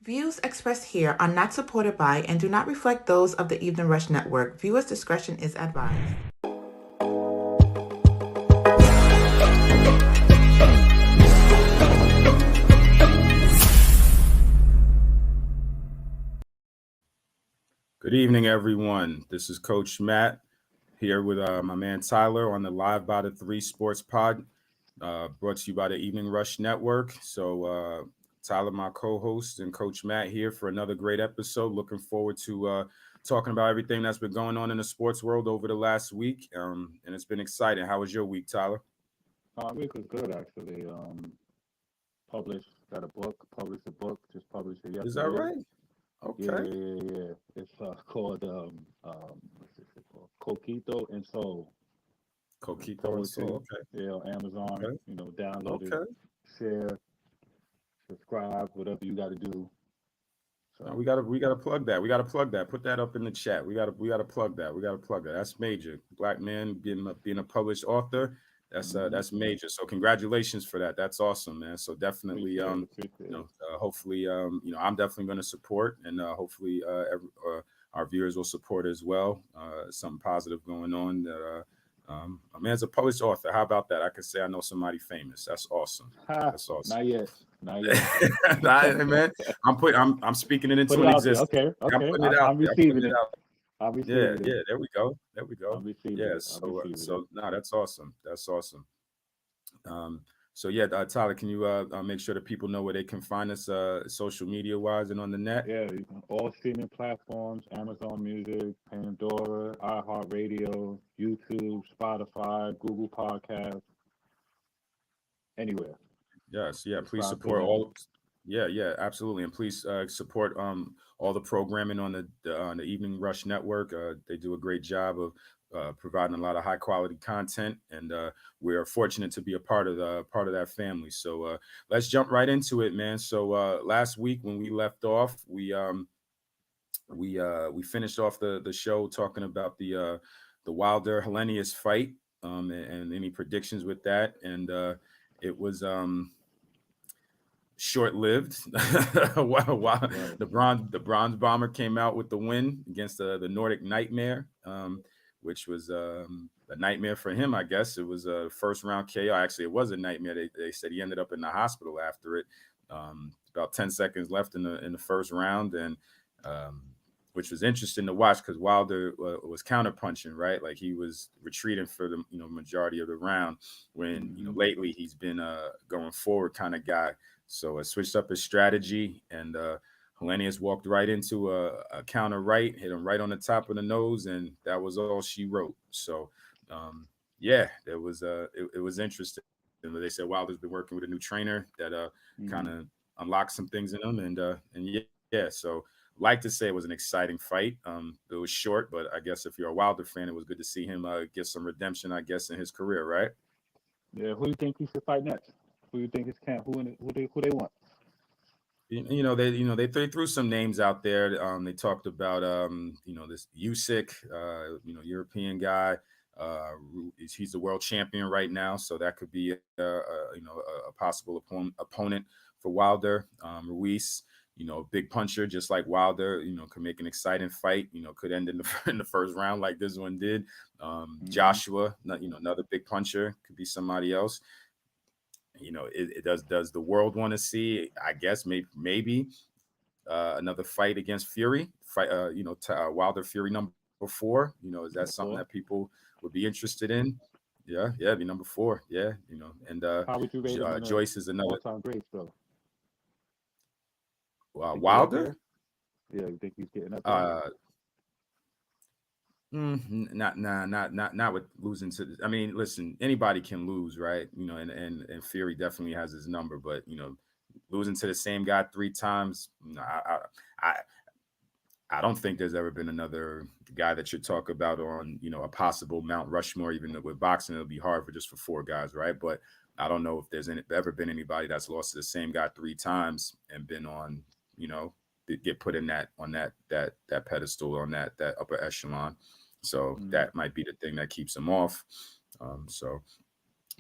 Views expressed here are not supported by and do not reflect those of the Evening Rush Network. Viewers' discretion is advised. Good evening, everyone. This is Coach Matt here with my man Tyler on the Live by the Three Sports Pod, brought to you by the Evening Rush Network. So, Tyler, my co-host, and Coach Matt here for another great episode. Looking forward to talking about everything that's been going on in the sports world over the last week, and it's been exciting. How was your week, Tyler? Week was good actually. Published a book, just published it Is that yesterday. right? Yeah, Okay. yeah, yeah, yeah. It's called what's this shit called? Coquito and Soul. Coquito and Soul. Poetry. Okay. Yeah, on Amazon. Okay. Download it, Okay. share, subscribe, whatever you got to do. No, So we gotta plug that. We gotta plug that. Put that up in the chat. We gotta plug that. We gotta plug that. That's major. Black man being a published author. hmm That's major. So congratulations for that. That's awesome, man. So definitely appreciate it. hopefully I'm definitely going to support, and hopefully our viewers will support as well. Something positive going on. That a man's a published author. How about that? I could say I know somebody famous. That's awesome. Ha, That's awesome. not yet, not yet. Man, I'm speaking it Put into it an out there. existence. Okay, I'm okay. putting it out I'm there. I'm putting receiving it it. out. I'm Yeah, receiving it. yeah. There we go. There we go. I'm receiving Yeah. it. I'm receiving it. So no, that's awesome. That's awesome. Um, so yeah, Tyler, can you make sure that people know where they can find us social media wise and on the net? Yeah, all streaming platforms, Amazon Music, Pandora, iHeartRadio, YouTube, Spotify, Google Podcasts, anywhere. Yes, yeah. Please Subscribe to support them. all. Yeah, yeah, absolutely, and please support all the programming on the Evening Rush Network. They do a great job of providing a lot of high quality content, and we're fortunate to be a part of that family. So let's jump right into it, man. So last week when we left off, we finished off the show talking about the Wilder Hellenius fight, and any predictions with that, and it was short-lived. While Right. the bronze bomber came out with the win against the Nordic Nightmare, which was a nightmare for him. I guess it was a first round KO. Actually, it was a nightmare. They said he ended up in the hospital after it. About 10 seconds left in the first round, and um, which was interesting to watch because Wilder was counterpunching, right? Like he was retreating for the majority of the round. When hmm lately he's been going forward kind of guy. So switched up his strategy, and Hellenius walked right into a counter right, hit him right on the top of the nose, and that was all she wrote. So, yeah, it was interesting. They said Wilder's been working with a new trainer that kind hmm of unlocked some things in him, and yeah. So like to say it was an exciting fight. It was short, but I guess if you're a Wilder fan, it was good to see him get some redemption, I guess, in his career, right? Yeah, who do you think he should fight next? Who do you think is camp? Who they want? They threw some names out there. They talked about this Usyk, European guy. He's the world champion right now, so that could be a possible opponent for Wilder. Ruiz, big puncher, just like Wilder. Could make an exciting fight. Could end in the in the first round like this one did. hmm Joshua, another big puncher, could be somebody else. Does the world want to see? I guess maybe another fight against Fury, Wilder Fury number 4. Is that something Number that four. people would be interested in? Yeah, yeah, be number 4. Yeah, and How would you rate him in the Joyce is another. all-time greats, though? Think he up Wilder. there? Yeah, you think he's getting up there? Uh, not with losing to. I mean, listen, anybody can lose, right? And Fury definitely has his number, but losing to the same guy 3 times. No, I don't think there's ever been another guy that you talk about on, a possible Mount Rushmore. Even with boxing, it'll be hard for just for 4 guys, right? But I don't know if ever been anybody that's lost to the same guy 3 times and been on, you know, get put in that on that pedestal on that upper echelon. So Mm-hmm. that might be the thing that keeps him off. So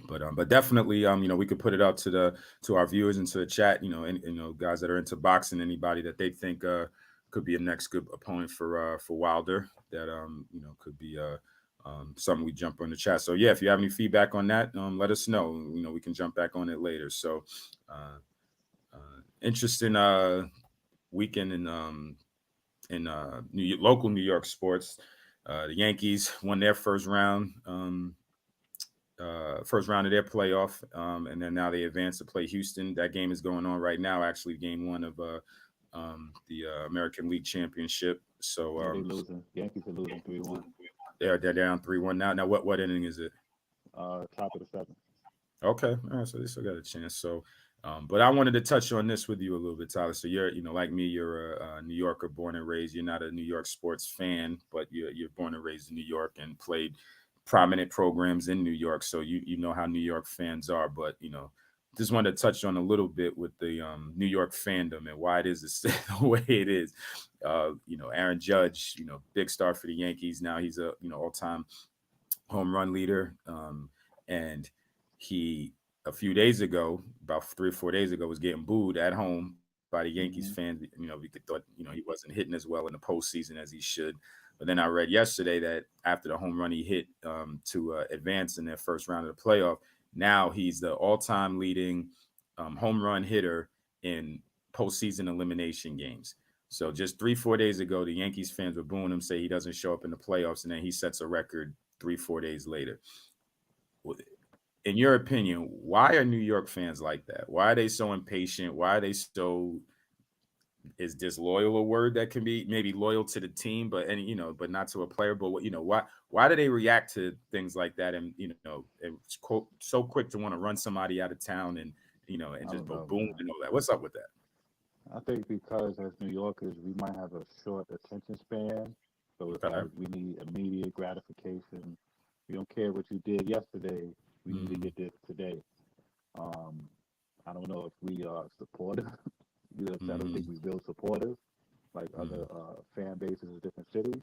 But definitely, we could put it out to our viewers and to the chat, and guys that are into boxing, anybody that they think could be a next good opponent for Wilder, that could be something we jump on the chat. So yeah, if you have any feedback on that, let us know. We can jump back on it later. So interesting weekend in local New York sports. The Yankees won their first round of their playoff, and then now they advance to play Houston. That game is going on right now. Actually, game one of the American League Championship. So Yeah, they losing. Yankees are losing 3-1. they're down 3-1 now. Now, what inning is it? Top of the seventh. Okay, all right, so they still got a chance. So, but I wanted to touch on this with you a little bit, Tyler. So you're, like me, you're a New Yorker, born and raised. You're not a New York sports fan, but you're born and raised in New York and played prominent programs in New York. So you know how New York fans are. But just wanted to touch on a little bit with the New York fandom and why it is the way it is. Aaron Judge, big star for the Yankees. Now he's a all time home run leader. And he a few days ago, about 3 or 4 days ago, was getting booed at home by the Yankees fans. Hmm. Because they thought he wasn't hitting as well in the postseason as he should. But then I read yesterday that after the home run he hit to advance in their first round of the playoff, now he's the all-time leading home run hitter in postseason elimination games. So just 3 or 4 days ago, the Yankees fans were booing him, say he doesn't show up in the playoffs, and then he sets a record 3 or 4 days later. In your opinion, why are New York fans like that? Why are they so impatient? Why are they so, is disloyal a word that can be maybe loyal to the team, but not to a player? But why do they react to things like that, and so quick to want to run somebody out of town, and I just don't go know, boom man. and all that? What's up with that? I think because as New Yorkers, we might have a short attention span. So it's Okay. like we need immediate gratification. We don't care what you did yesterday. We need to Mm-hmm. get this today. Um, I don't know if we are supportive. I don't think Mm-hmm. we build supportive like Mm-hmm. other fan bases in different cities.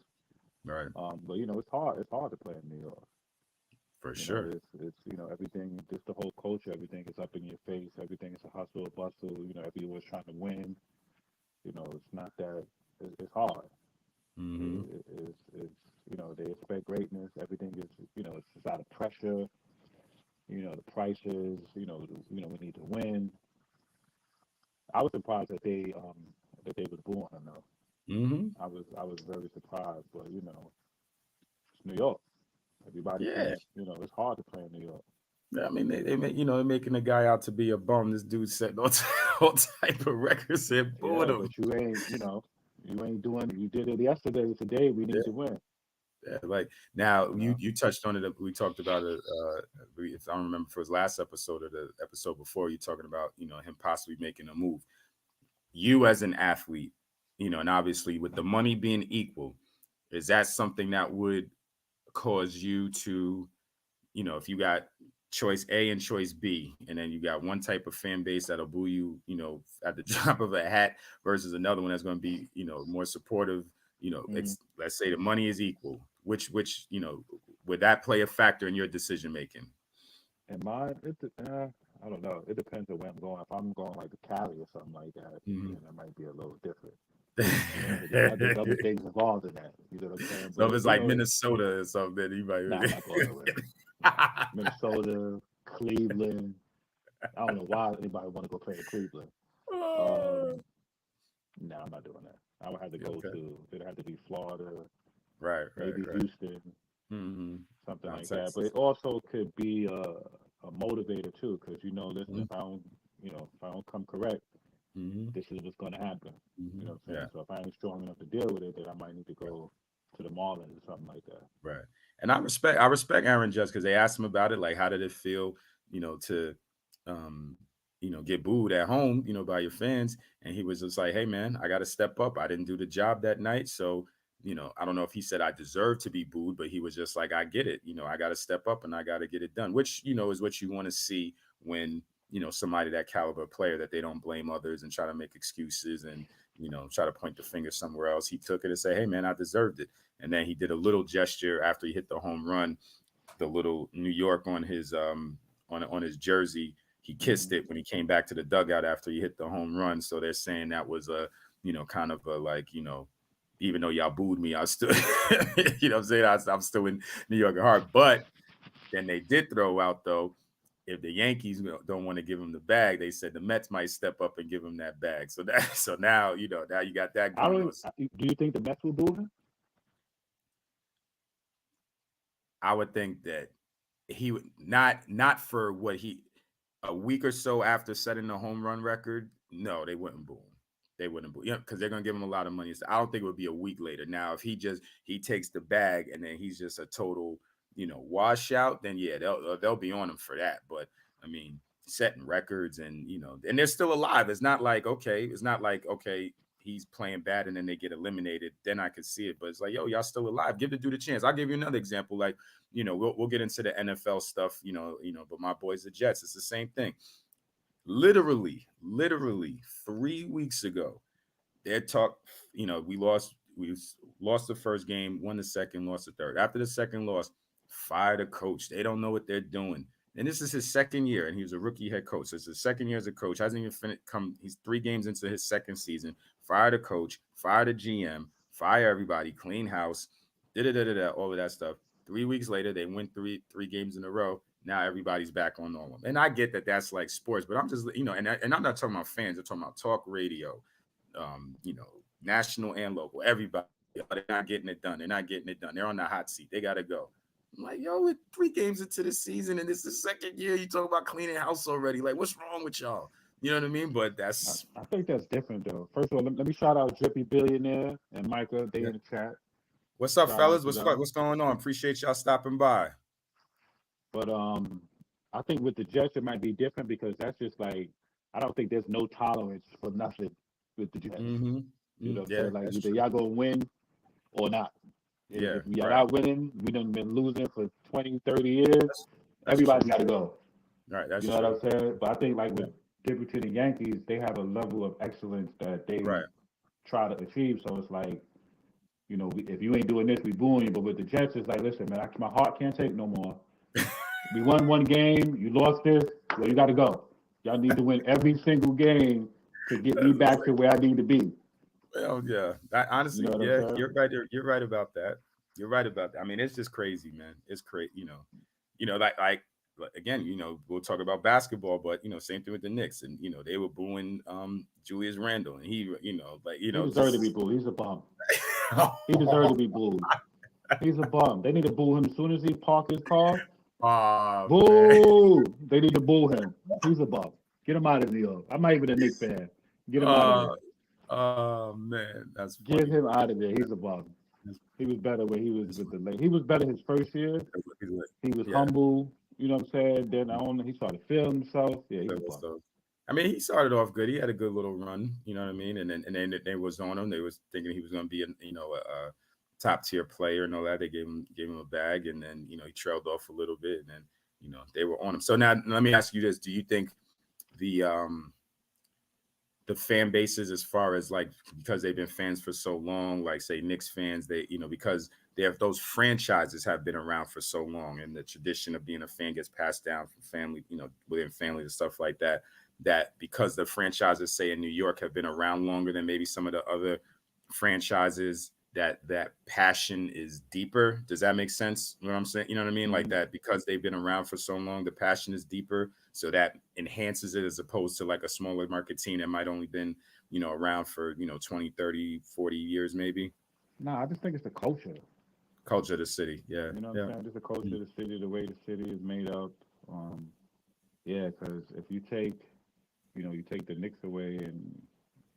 Right. But it's hard. It's hard to play in New York. For sure. It's everything. Just the whole culture. Everything is up in your face. Everything is a hustle, a bustle. Everyone's trying to win. It's not that. It's hard. Mm-hmm. They expect greatness. Everything is it's out of pressure. The prices. We need to win. I was surprised that they was born. Though Mm-hmm. I was very surprised, but it's New York. Everybody Yeah. can't. It's hard to play in New York. I mean, they make they're making the guy out to be a bum. This dude set all type of records and booed Yeah, him. but you ain't doing. You did it yesterday. Today we Yeah, need to win. yeah. Like now, You you know. you touched on it. We talked about it. If I don't remember for his last episode or the episode before, you talking about him possibly making a move. You as an athlete, and obviously with the money being equal, is that something that would cause you to, if you got choice A and choice B, and then you got one type of fan base that'll boo you, at the drop of a hat versus another one that's going to be, more supportive, Mm. let's say the money is equal. Which, would that play a factor in your decision making? And mine, I don't know. It depends on where I'm going. If I'm going like to Cali or something like that, Mm-hmm. then it might be a little different. 'Cause there's other things involved in that. You know what I'm saying? So if But it's like Minnesota or something, you nah, I'm not going nowhere. Minnesota, Cleveland. I don't know why anybody want to go play in Cleveland. Um, nah, I'm not doing that. I would have to go Okay. to. It'd have to be Florida, Right, right, maybe right. Houston, Mm-hmm. something Down like that. But Texas. it also could be a motivator too, because listen, Mm-hmm. if I don't come correct, Mm-hmm. this is what's going to happen. You Mm-hmm. know what I'm Yeah. saying? So if I ain't strong enough to deal with it, then I might need to Right. go to the Marlins or something like that. Right. And I respect Aaron Judge because they asked him about it, like how did it feel, to um, get booed at home, by your fans. And he was just like, hey man, I gotta step up. I didn't do the job that night. So, I don't know if he said I deserve to be booed, but he was just like, I get it. I gotta step up and I gotta get it done, which, is what you want to see when, somebody that caliber player, that they don't blame others and try to make excuses and, try to point the finger somewhere else. He took it and say, hey man, I deserved it. And then he did a little gesture after he hit the home run, the little New York on his jersey. He kissed it when he came back to the dugout after he hit the home run. So they're saying that was a, kind of a like, even though y'all booed me, I still, you know what I'm saying? I'm still in New York at heart. But then they did throw out, though, if the Yankees don't want to give him the bag, they said the Mets might step up and give him that bag. So now, now you got that going on. Do you think the Mets will boo him? I would think that he would not for what a week or so after setting the home run record. No, they wouldn't boo him. They wouldn't boo, because they're gonna give him a lot of money. So I don't think it would be a week later. Now, if he takes the bag and then he's just a total, washout, then yeah, they'll be on him for that. But I mean, setting records and and they're still alive. It's not like okay, he's playing bad and then they get eliminated. Then I could see it, but it's like, yo, y'all still alive. Give the dude a chance. I'll give you another example. Like, we'll get into the NFL stuff, but my boys, the Jets, it's the same thing. Literally 3 weeks ago, they talk, we lost the first game, won the second, lost the third. After the second loss, fired a coach. They don't know what they're doing. And this is his second year, and he was a rookie head coach. So it's his second year as a coach. Hasn't even he's 3 games into his second season. Fired a coach, fired a GM, fire everybody, clean house, all of that stuff. 3 weeks later, they win three games in a row. Now everybody's back on normal. And I get that that's like sports, but I'm just, and I'm not talking about fans. I'm talking about talk radio, national and local. Everybody, they're not getting it done. They're on the hot seat. They got to go. I'm like, yo, we're 3 games into the season, and it's the second year. You talk about cleaning house already. Like, what's wrong with y'all? You know what I mean? But that's. I think that's different, though. First of all, let me shout out Drippy Billionaire and Micah. They in the chat. What's up, fellas? What's going on? Appreciate y'all stopping by. But I think with the Jets, it might be different because that's just like, I don't think there's no tolerance for nothing with the Jets. Mm-hmm. You know what I'm saying? Like, either y'all going to win or not. Yeah, if y'all not winning, we done been losing for 20, 30 years. Everybody's got to go. Right, that's you know what I'm saying? But I think like with different to the Yankees, they have a level of excellence that they try to achieve. So it's like, if you ain't doing this, we booing you. But with the Jets, it's like, listen, man, my heart can't take no more. We won 1 game, you lost this, well, you got to go. Y'all need to win every single game to get me back to where I need to be. Well, yeah. Honestly, you're right. You're right about that. You're right about that. I mean, it's just crazy, man. It's crazy. Like again, we'll talk about basketball, but same thing with the Knicks, and they were booing Julius Randle, and he deserved to be booed. He's a bum. He deserved to be booed. He's a bum. They need to boo him as soon as he parked his car. Boo! Man. They need to boo him. He's a bum. Get him out of New York. I'm not even a Knicks fan. Get him out of there. Oh man, that's funny. Get him out of there. He's a bum. He was better when he was with the Lakers. He was better his first year. He was humble. You know what I'm saying? Then he started feeling himself. Yeah, he was a bum. I mean, he started off good. He had a good little run. You know what I mean? And then they was on him. They was thinking he was going to be a top tier player and all that. They gave him a bag, and then he trailed off a little bit, and then they were on him. So now let me ask you this: do you think the fan bases, as far as like, because they've been fans for so long, like say Knicks fans, they because they have, those franchises have been around for so long, and the tradition of being a fan gets passed down from family, within family and stuff like that, that because the franchises, say in New York, have been around longer than maybe some of the other franchises, that passion is deeper. Does that make sense? You know what I'm saying? You know what I mean? Like that, because they've been around for so long, the passion is deeper. So that enhances it, as opposed to like a smaller market team that might only been, around for, 20, 30, 40 years, maybe. No, I just think it's the culture. Culture of the city. Yeah. You know what I'm saying? Just the culture of the city, the way the city is made up. Because if you take the Knicks away, and,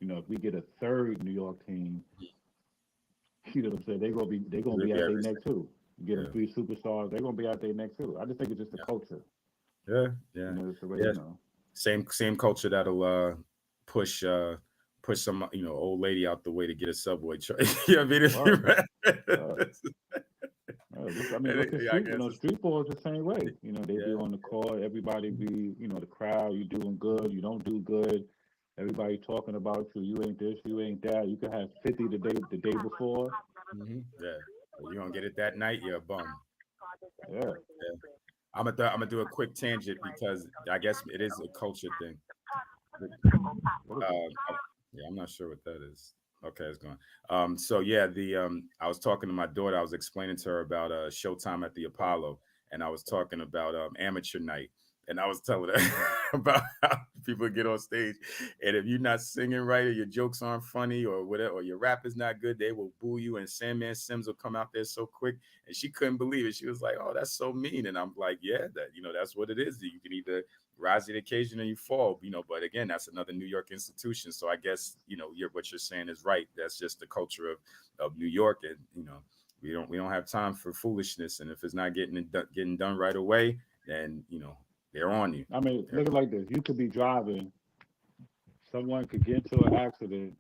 if we get a third New York team, you know what I'm saying? They're gonna be out there next too. You get 3 superstars, they're gonna be out there next too. I just think it's just the culture. Yeah. It's the way, Same culture that'll push some old lady out the way to get a subway truck. You know what I mean? Street ball is the same way. They be on the court, everybody be, the crowd, you doing good, you don't do good. Everybody talking about you. You ain't this, you ain't that. You can have 50 the day before. Mm-hmm. Yeah. Well, you don't get it that night, you're a bum. Yeah. I'm gonna do a quick tangent because I guess it is a culture thing. What is it? Yeah, I'm not sure what that is. Okay, it's gone. So yeah, the I was talking to my daughter. I was explaining to her about Showtime at the Apollo, and I was talking about amateur night, and I was telling her about how people get on stage, and if you're not singing right, or your jokes aren't funny, or whatever, or your rap is not good, they will boo you. And Sandman Sims will come out there so quick, and she couldn't believe it. She was like, "Oh, that's so mean," and I'm like, "Yeah, that's what it is. You can either rise to the occasion and you fall, but again, that's another New York institution. So I guess, what you're saying is right. That's just the culture of New York. And, we don't have time for foolishness. And if it's not getting done right away, then, they're on you. I mean, look at it like this. You could be driving, someone could get into an accident,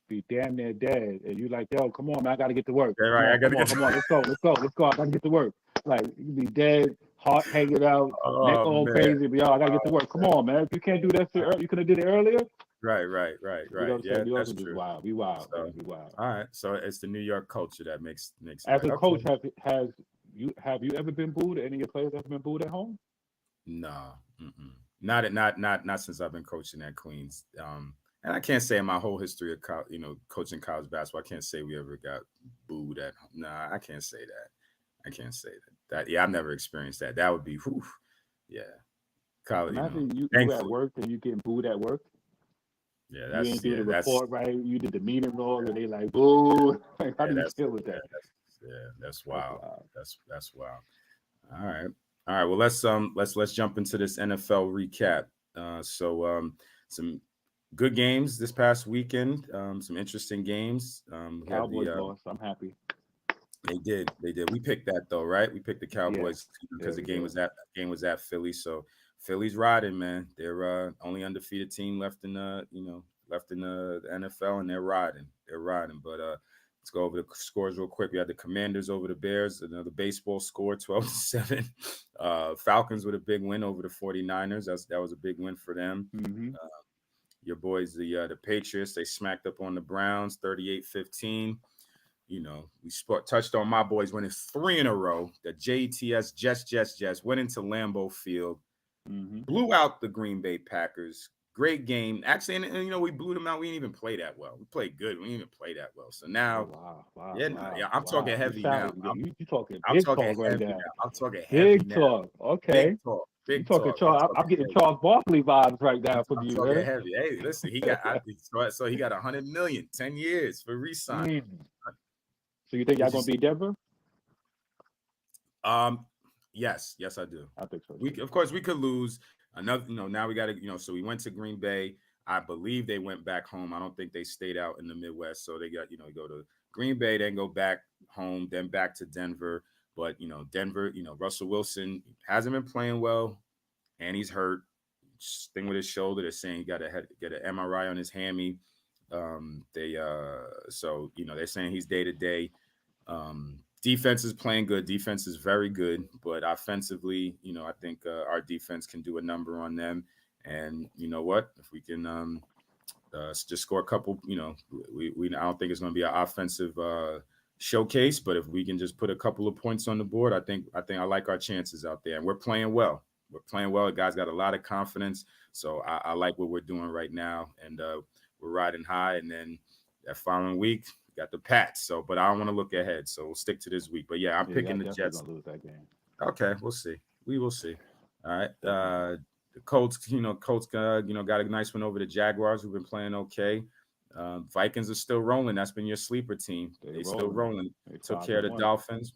be damn near dead, and you like, yo, come on, man, I gotta get to work. Yeah, Come right. I on, gotta come on, get come on, let's go. I gotta get to work. Like you be dead, heart hanging out, neck Oh all man. crazy, but yo, I gotta get to work. Come on, man. If you can't do that shit early, you could have did it earlier. Right. You know what I'm Yeah, saying? New York that's is just true. wild. We wild, So man. We wild. all right. So it's the New York culture that makes it As like, a okay. coach, have you ever been booed? Any of your players ever been booed at home? No, not since I've been coaching at Queens. And I can't say in my whole history of coaching college basketball, I can't say we ever got booed at home. Nah, I can't say that. I can't say that. Yeah, I've never experienced that. That would be, whew, yeah, college. Imagine you at Thankfully, work and you getting booed at work. yeah, You ain't do the that's report right. You did the meeting wrong, and they like boo. Like, how yeah, do you that's deal with yeah, that? that's That's wild. wild. That's wild. All right. All right. Well, let's jump into this NFL recap. Some good games this past weekend. Some interesting games. We had Cowboys lost. I'm happy. they did. We picked that though, right? We picked the Yeah, Cowboys yeah, because the we game did. was at Philly. So Philly's riding, man. They're only undefeated team left in the NFL, and they're riding. They're riding. But let's go over the scores real quick. We had the Commanders over the Bears, another baseball score, 12-7. Falcons with a big win over the 49ers. That was a big win for them. Mm-hmm. Your boys, the Patriots, they smacked up on the Browns, 38-15. We touched on my boys winning 3 in a row. The Jets went into Lambeau Field, Mm-hmm. blew out the Green Bay Packers. Great game. Actually, and we blew them out. We didn't even play that well. We played good. We didn't even play that well. So Oh now, wow, yeah, I'm talking wow. You heavy now. sound you talking I'm big talking talk right heavy now. now. I'm talking heavy Big now. talk. Big Okay. talk. You Big talking talk. I'm Charles? I'm talking getting heavy. Charles Barkley vibes right now from I'm you, talking man. heavy. Hey, listen, so he got 100 million, 10 years for re-signing. Mm. So you think y'all Did you gonna see? beat Denver? Yes, I do. I think so Of course, we could lose another. Now we got to. So we went to Green Bay. I believe they went back home. I don't think they stayed out in the Midwest. So they got, go to Green Bay, then go back home, then back to Denver. But Denver, Russell Wilson hasn't been playing well, and he's hurt. Thing with his shoulder. They're saying he got to get an MRI on his hammy. They're saying he's day to day. Defense is playing good. Defense is very good, but offensively, I think our defense can do a number on them. And you know what? If we can just score a couple, I don't think it's going to be an offensive showcase, but if we can just put a couple of points on the board, I think I like our chances out there. And we're playing well. We're playing well. The guys got a lot of confidence, so I like what we're doing right now, and we're riding high. And then that following week, got the Pats. So, but I don't want to look ahead. So we'll stick to this week. But yeah, I'm picking the definitely Jets. gonna lose that game. Okay, we'll see. We will see. All right. Definitely. The Colts, got a nice one over the Jaguars, who've been playing okay. Vikings are still rolling. That's been your sleeper team. They still rolling. They Took 5 care of and the 1. Dolphins.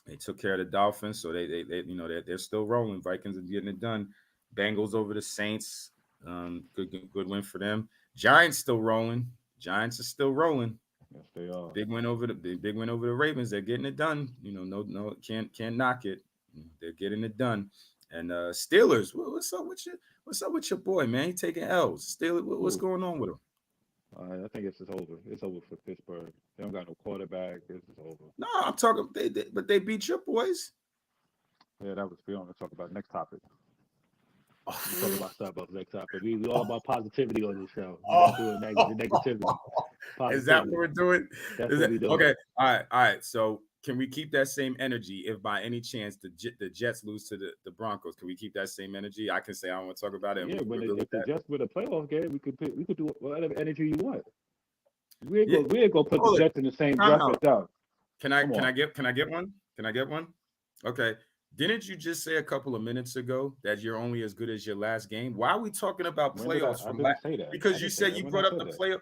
They took care of the Dolphins, so they're still rolling. Vikings are getting it done. Bengals over the Saints. Good win for them. Giants still rolling. Giants are still rolling. Yes, they are. Big win over the Ravens. They're getting it done. No, can't knock it. They're getting it done. And Steelers, what's up with your boy, man? He taking L's. Steelers, what's Ooh. going on with him? I think it's just over. It's over for Pittsburgh. They don't got no quarterback. It's just over. No, I'm talking. But they beat your boys. Yeah, that was. We want to talk about next topic. Oh. We talk about Starbucks next topic. We all about positivity on this show. We're Oh. not doing negativity. Is that what we're doing? That's what we doing. Okay. All right. So can we keep that same energy if by any chance the Jets lose to the Broncos? Can we keep that same energy? I can say I don't want to talk about it. And Yeah, we're good with if the that. Jets win a playoff game, we could do whatever energy you want. Yeah. We ain't gonna put the Jets in the same breath as them. Can I get one? Can I get one? Okay. Didn't you just say a couple of minutes ago that you're only as good as your last game? Why are we talking about playoffs I from didn't last? say that. Because you said you brought up the playoff.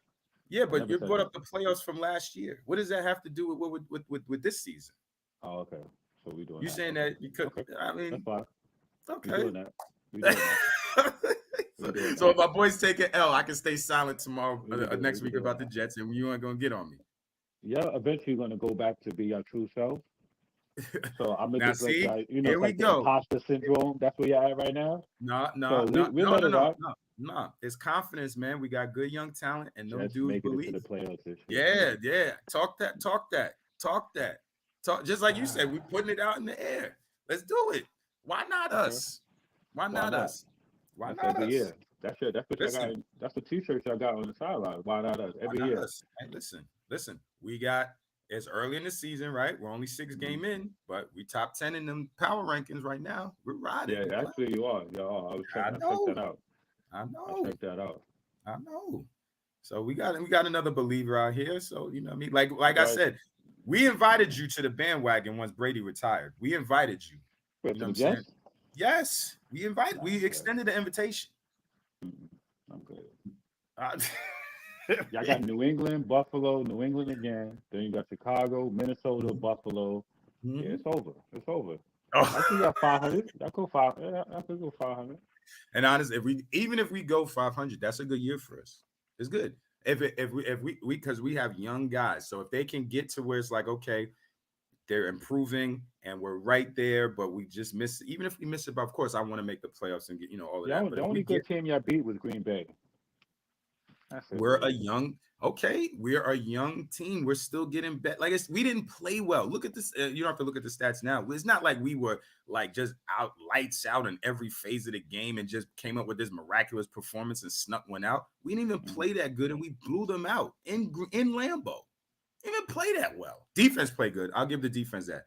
Yeah, but you brought that. up the playoffs from last year. What does that have to do with this season? Oh, okay. So we doing You that. saying Okay. that you could? Okay. I mean, That's fine. okay. We doing that. We doing that. So if my boys take an L, I can stay silent tomorrow, next week about that. the Jets, and you ain't gonna get on me. Yeah, eventually gonna go back to be our true self. So I'm gonna Now, just let see, y'all, you know, here it's we like the go. imposter syndrome. That's where you're at right now. No, So we'll let it rock. No. It's confidence, man. We got good young talent, and them Just dudes make it believe. into the playoffs this year. Yeah. Talk that. Just like you said, we putting it out in the air. Let's do it. Why not us? Why not us? Why not every us? year. That's what I got. That's the T-shirts I got on the sideline. Why not us? Every year. Hey, listen. We got. It's early in the season, right? We're only 6 game in, but we top 10 in them power rankings right now. We're riding. Yeah, actually you are. I checked that out. I know. I checked that out. I know. So we got another believer out here. So you know what I mean? Like I said, we invited you to the bandwagon once Brady retired. We invited you. You know what I'm saying? Yes. We extended the invitation. I'm good. Y'all got New England, Buffalo, New England again. Then you got Chicago, Minnesota, Buffalo. Mm-hmm. Yeah, it's over. Oh. I think you got 500. I could go 500. And honestly, if we go 500, that's a good year for us. It's good. If we because we have young guys, so if they can get to where it's like, okay, they're improving and we're right there, but we just miss. Even if we miss it, but of course, I want to make the playoffs and get all of that. But the only good team y'all beat was Green Bay. We're a young team. We're still getting better. Like we didn't play well. Look at this. You don't have to look at the stats now. It's not like we were like just lights out in every phase of the game and just came up with this miraculous performance and snuck one out. We didn't even play that good, and we blew them out in Lambeau. Didn't even play that well. Defense played good. I'll give the defense that.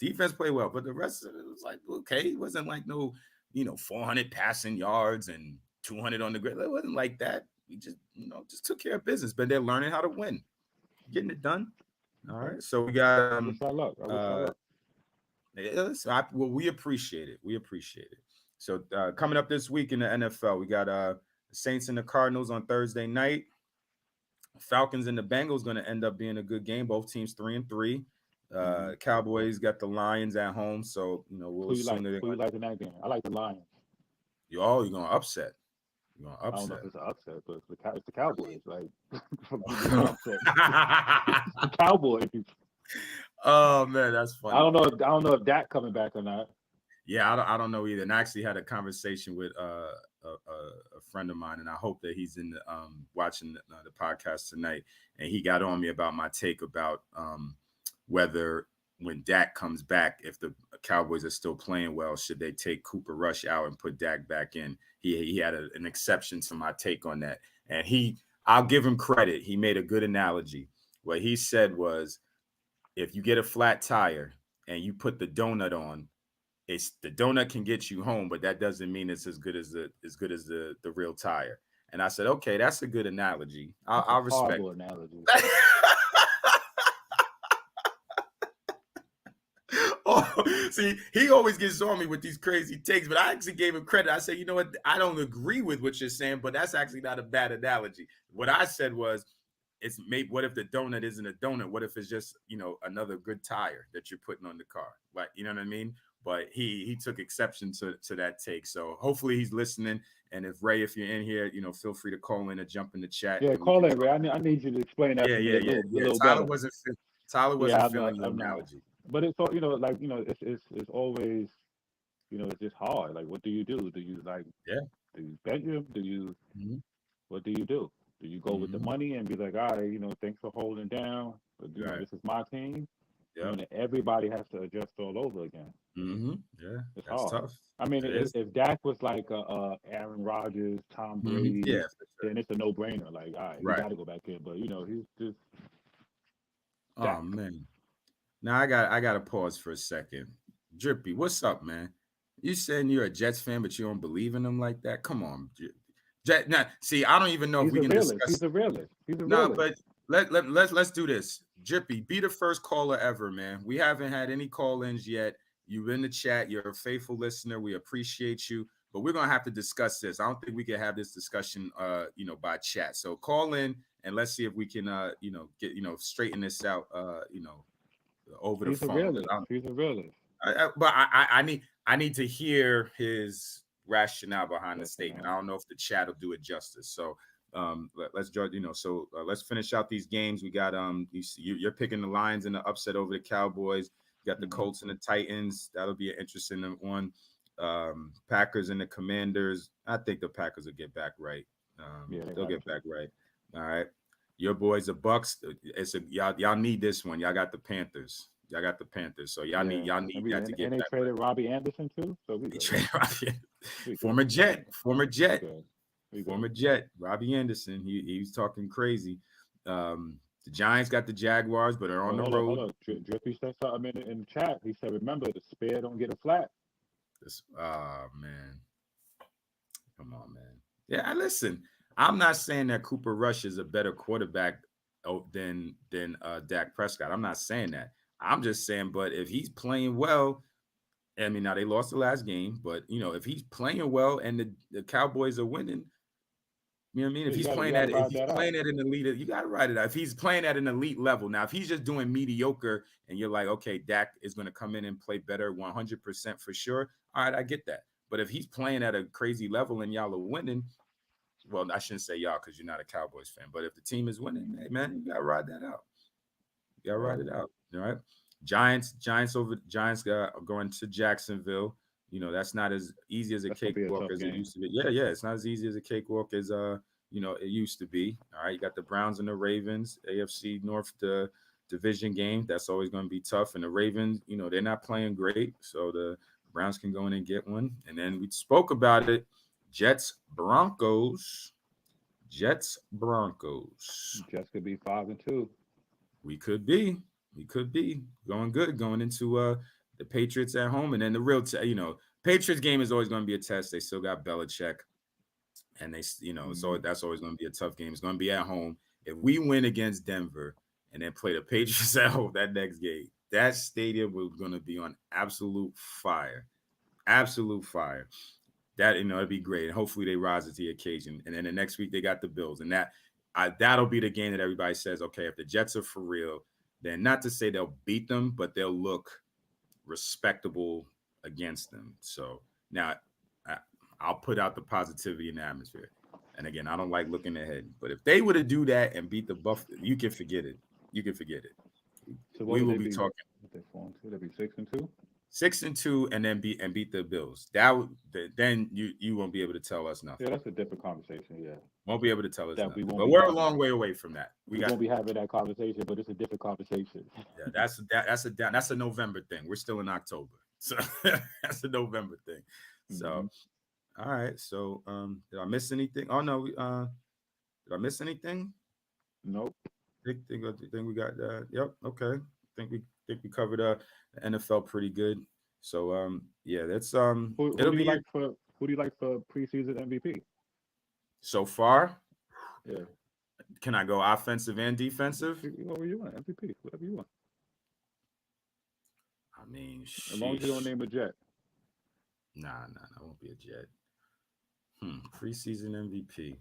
Defense played well, but the rest of it was like okay. It wasn't like no 400 passing yards and 200 on the grid. It wasn't like that. We just took care of business, but they're learning how to win, getting it done. All right, so we got. I wish I luck. We appreciate it. So coming up this week in the NFL, we got the Saints and the Cardinals on Thursday night. Falcons and the Bengals going to end up being a good game. Both teams 3-3. Cowboys got the Lions at home, so we'll assume who you like in that game? I like the Lions. You're gonna upset. I don't know if it's an upset, but it's the Cowboys. Like, upset. The Cowboys. Oh man, that's funny. I don't know if Dak coming back or not. Yeah, I don't know either. And I actually had a conversation with a friend of mine, and I hope that he's in the watching the podcast tonight. And he got on me about my take about whether when Dak comes back, if the Cowboys are still playing well, should they take Cooper Rush out and put Dak back in? He had an exception to my take on that. And I'll give him credit. He made a good analogy. What he said was, if you get a flat tire and you put the donut on, the donut can get you home, but that doesn't mean it's as good as the real tire. And I said, okay, that's a good analogy. I'll respect it. Analogy. See, he always gets on me with these crazy takes, but I actually gave him credit. I said, you know what? I don't agree with what you're saying, but that's actually not a bad analogy. What I said was, what if the donut isn't a donut? What if it's just, another good tire that you're putting on the car? Like, you know what I mean? But he took exception to that take. So hopefully he's listening. And if Ray, if you're in here, feel free to call in or jump in the chat. Yeah, call in, Ray. I need you to explain that. Yeah. Tyler wasn't feeling the analogy. But it's all, it's always, it's just hard. Like, what do you do? Do you do you bench him? Do you, what do you do? Do you go with the money and be like, all right, thanks for holding down. But, this is my team. Yeah. And everybody has to adjust all over again. Yeah, it's that's hard. tough. I mean, if Dak was like Aaron Rodgers, Tom Brady, then it's a no-brainer. Like, all right, you got to go back in. But he's just. Dak. Oh man. Now I got to pause for a second. Drippy, what's up, man? You saying you're a Jets fan, but you don't believe in them like that? Come on, Jet. Now, see, I don't even know if He's we a can realist. discuss. He's a realist. He's a No, realist. but let's do this. Drippy, be the first caller ever, man. We haven't had any call-ins yet. You're in the chat. You're a faithful listener. We appreciate you. But we're gonna have to discuss this. I don't think we can have this discussion by chat. So call in and let's see if we can get straighten this out over the He's a phone. realist. He's a realist. I need to hear his rationale behind the Yes, statement. I don't know if the chat will do it justice. So let's judge. Let's finish out these games. We got you're picking the Lions in the upset over the Cowboys. You got the Colts and the Titans. That'll be an interesting one. Packers and the Commanders. I think the Packers will get back right. They'll get back right. All right. Your boys, the Bucks. Y'all need this one. Y'all got the Panthers. Y'all got the Panthers. So y'all need that to get and they back. traded Robbie Anderson too. So we traded Robbie. We Former Jet. We Former Jet. Robbie Anderson. He was talking crazy. The Giants got the Jaguars, but are on the road. Hold on. Drippy said something in the chat. He said, "Remember, the spear don't get a flat." Man. Come on, man. Yeah, listen. I'm not saying that Cooper Rush is a better quarterback than Dak Prescott. I'm not saying that. I'm just saying, but if he's playing well, I mean, now they lost the last game, but if he's playing well and the Cowboys are winning, you know what I mean? If he's playing at an elite, you got to ride it out. If he's playing at an elite level, now if he's just doing mediocre and you're like, okay, Dak is going to come in and play better 100% for sure. All right, I get that. But if he's playing at a crazy level and y'all are winning, well, I shouldn't say y'all because you're not a Cowboys fan. But if the team is winning, hey man, you got to ride that out. You got to ride it out. All right. Giants going to Jacksonville. That's not as easy as a cakewalk as it used to be. Yeah, it's not as easy as a cakewalk as it used to be. All right, you got the Browns and the Ravens, AFC North, the division game. That's always going to be tough. And the Ravens, they're not playing great, so the Browns can go in and get one. And then we spoke about it. Jets Broncos. Jets could be 5-2. We could be going good going into the Patriots at home, and then the real Patriots game is always going to be a test. They still got Belichick, and they so that's always going to be a tough game. It's going to be at home. If we win against Denver and then play the Patriots at home that next game, that stadium was going to be on absolute fire. That it'd be great, and hopefully they rise to the occasion. And then the next week they got the Bills, and that'll be the game that everybody says, okay, if the Jets are for real, then not to say they'll beat them, but they'll look respectable against them. So now I'll put out the positivity in the atmosphere. And again, I don't like looking ahead, but if they were to do that and beat the Buffalo, you can forget it. So we will be talking. They'll be 6-2. 6-2, and then beat the Bills. Then you won't be able to tell us nothing. Yeah, that's a different conversation. Yeah, won't be able to tell us nothing. But we're a long way away from that. We won't be having that conversation, but it's a different conversation. Yeah, that's a November thing. We're still in October, so that's a November thing. So, all right. So, did I miss anything? Oh no, did I miss anything? Nope. Think we got that. Yep. Okay. Think we covered the NFL pretty good. So yeah, that's Who do you like for preseason MVP? So far, yeah. Can I go offensive and defensive? Whatever you want, MVP, whatever you want. I mean, as long as you don't name a Jet. Nah, I won't be a Jet. Preseason MVP.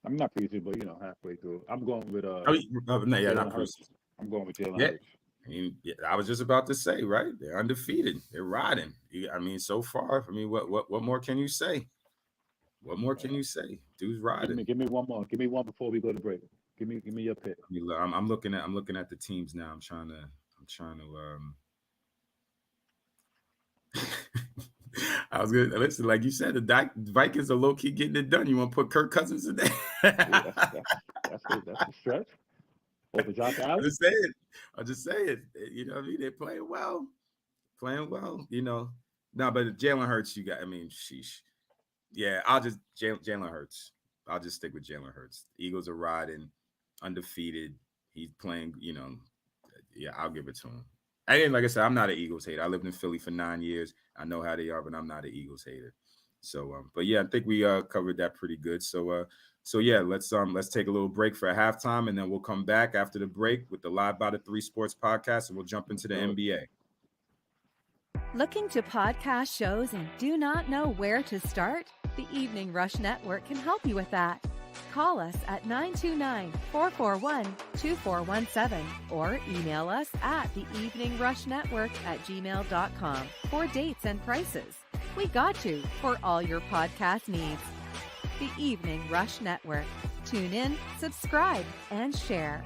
I'm not preseason, but halfway through. I'm going with not preseason. I'm going with Jalen Hurts. I mean, I was just about to say, right? They're undefeated. They're riding. I mean, so far. I mean, what more can you say? What more can you say? Dude's riding. Give me one more. Give me one before we go to break. Give me your pick. I'm looking at the teams now. I'm trying to. I was gonna listen, like you said, the Vikings are low key getting it done. You want to put Kirk Cousins in there? That's a stretch. Over Josh Allen. I'm just saying. You know what I mean? They're playing well. No, but Jalen Hurts, you got. I mean, sheesh. Yeah, Jalen Hurts. I'll just stick with Jalen Hurts. The Eagles are riding, undefeated. He's playing. Yeah, I'll give it to him. I didn't, like I said, I'm not an Eagles hater. I lived in Philly for 9 years. I know how they are, but I'm not an Eagles hater. So, but yeah, I think we covered that pretty good. So yeah, let's take a little break for a halftime, and then we'll come back after the break with the Live by the Three Sports podcast, and we'll jump into the NBA. Looking to podcast shows and do not know where to start? The Evening Rush Network can help you with that. Call us at 929-441-2417 or email us at theeveningrushnetwork@gmail.com for dates and prices. We got you for all your podcast needs. The Evening Rush Network. Tune in, subscribe, and share.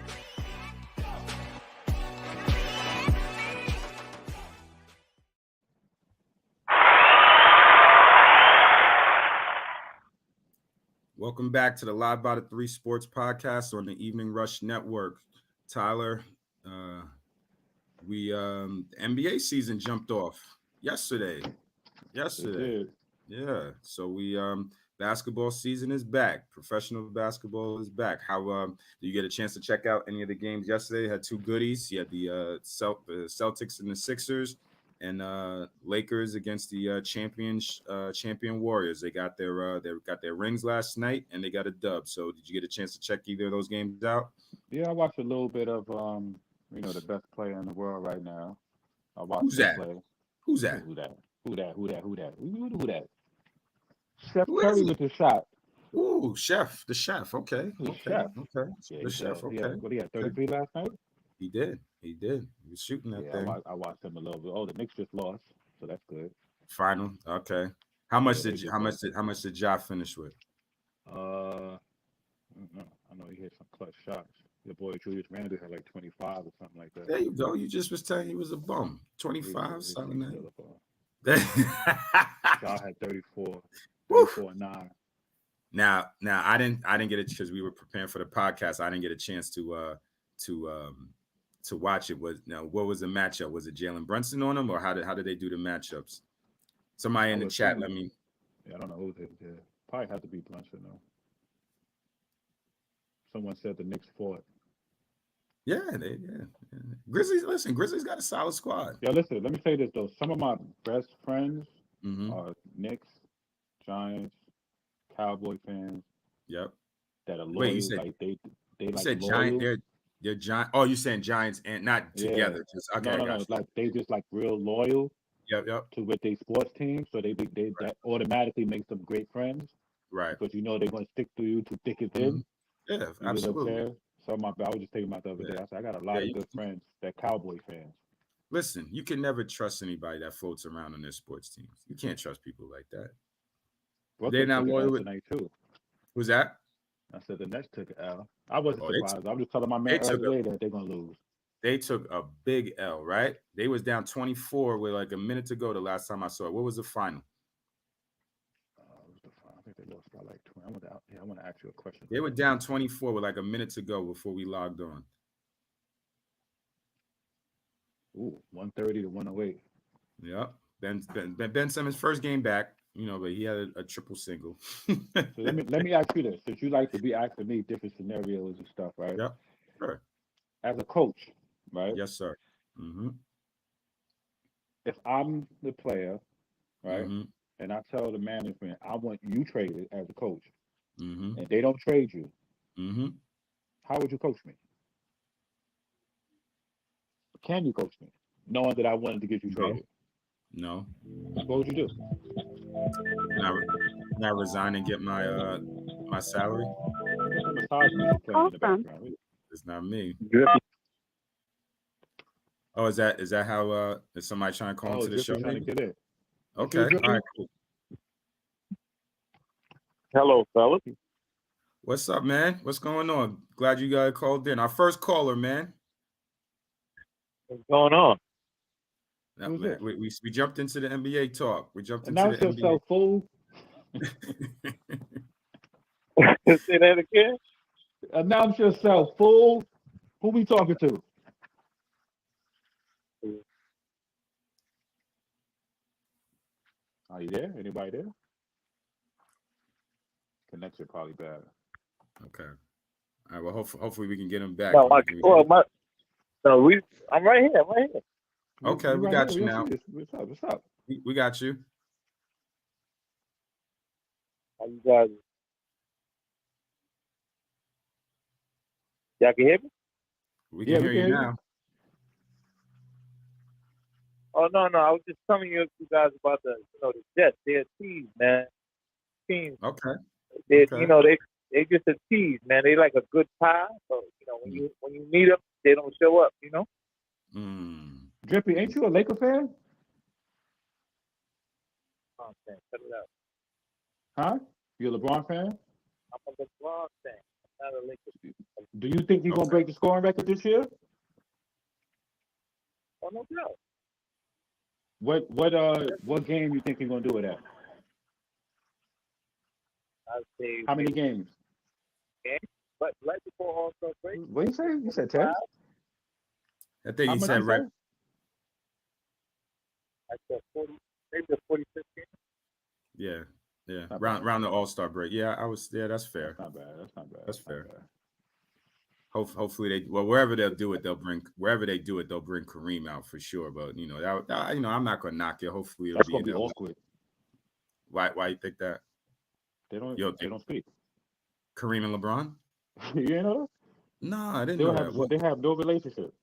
Welcome back to the Live by the Three Sports podcast on the Evening Rush Network. Tyler, the NBA season jumped off yesterday. Yeah. So basketball season is back. Professional basketball is back. How did you get a chance to check out any of the games yesterday? Had two goodies. You had the Celtics and the Sixers, and Lakers against the champion Warriors. They got their rings last night, and they got a dub. So did you get a chance to check either of those games out? Yeah, I watched a little bit of the best player in the world right now. I watched Who's that? play. Who's that? Who that? Steph Curry with the shot. Ooh, the chef. Okay. Yeah, The chef. Okay. He had 33 last night? He did. He was shooting that thing. I watched him a little bit. Oh, the Knicks just lost, so that's good. Final. Okay. How much did Ja finish with? I know he hit some clutch shots. Your boy Julius Randle had like 25 or something like that. There you go. You just was telling he was a bum. 25, something like that. Ja had 34 and 9. Now I didn't get it because we were preparing for the podcast. I didn't get a chance to watch it. What was the matchup? Was it Jalen Brunson on him, or how did they do the matchups? Somebody in the chat, let me. Yeah, I don't know who it is. Probably had to be Brunson though. Someone said the Knicks fought. Yeah. Grizzlies. Listen, Grizzlies got a solid squad. Yeah, listen. Let me say this though. Some of my best friends are Knicks, Giants, Cowboy fans. Yep. That are loyal. Wait, you said, like they you like said loyal. Giant. They're Giant. Oh, you saying Giants and not together? Just okay. No. Like they just like real loyal. Yep. To with their sports team, so they right. That automatically makes them great friends. Right. Because they're going to stick to you to thick and thin. Yeah, absolutely. So I was just thinking about the other day. I said I got a lot of good friends that Cowboy fans. Listen, you can never trust anybody that floats around on their sports teams. You can't trust people like that. They're not loyal tonight too. Who's that? I said the Nets took an L. I wasn't surprised. I'm just telling my man earlier that they're gonna lose. They took a big L, right? They was down 24 with like a minute to go the last time I saw it. What was the final? I think they lost by like 20. I want to ask you a question. They were down 24 with like a minute to go before we logged on. Ooh, 130 to 108. Yep. Ben Simmons' first game back, but he had a triple single. So let me ask you this, since you like to be asking me different scenarios and stuff, right? Yep. Sure. As a coach, right? Yes, sir. Mm-hmm. If I'm the player, right, mm-hmm. and I tell the management I want you traded as a coach, mm-hmm. and they don't trade you, mm-hmm. how would you coach me? Can you coach me, knowing that I wanted to get you traded? No. What would you do? Not resign and get my my salary. It's not me. Good. Oh, is that how is somebody trying to call into the show? Trying to get in. Okay. All right, cool. Hello, fellas. What's up, man? What's going on? Glad you guys called in. Our first caller, man. What's going on? No, man, we jumped into the NBA talk. We jumped into Announce the yourself, NBA. Fool. Say that again? Announce yourself, fool. Who we talking to? Are you there? Anybody there? Connection probably bad. Okay. All right. Well, hopefully we can get him back. No, I'm right here. Okay, we right got here. you We now. see this. What's up? What's up? We got you. How you guys? Y'all can hear me? We Yeah, can we hear can you hear you. now. Oh no, I was just telling you guys about the Jets. They're a tease, man. Teams. Okay. They, Okay. they just a tease, man. They like a good pie. So when you meet them, they don't show up. Drippy, ain't you a Laker fan? Oh, man, cut it out. Huh? You a LeBron fan? I'm a LeBron fan. I'm not a Lakers fan. Do you think he's gonna Okay. break the scoring record this year? Oh no doubt. What game you think he's gonna do it at? I'd say How many games? but right before All-Star break, What you say? You said 10? I think How he much said you say? I said 40, maybe the 45th game. Yeah. Not Round bad. the All-Star break. Yeah, that's fair. That's not bad. That's not bad. That's fair. Not bad. Hopefully wherever they do it, they'll bring Kareem out for sure. But I'm not gonna knock it. Hopefully it'll That's be gonna in be LA. awkward. Why you think that? They don't speak. Kareem and LeBron? You know? No, I didn't know that. What They have no relationship.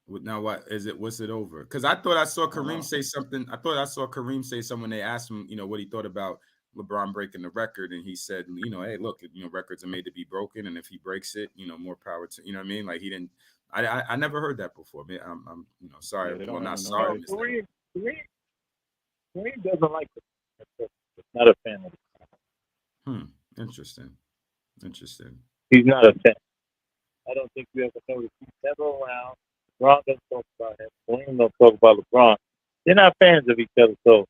now? What is it? What's it over? Because I thought I saw don't know. Kareem say something. I thought I saw Kareem say something when they asked him, what he thought about LeBron breaking the record, and he said, hey, look, records are made to be broken, and if he breaks it, more power to, what I mean? Like he didn't. I never heard that before. I'm sorry. Yeah, they Well, don't not have no sorry. relationship. Kareem doesn't like it. Not a fan of it. Interesting. He's not a fan. I don't think you ever noticed. He's never around. LeBron doesn't talk about him. Kareem don't talk about LeBron. They're not fans of each other. So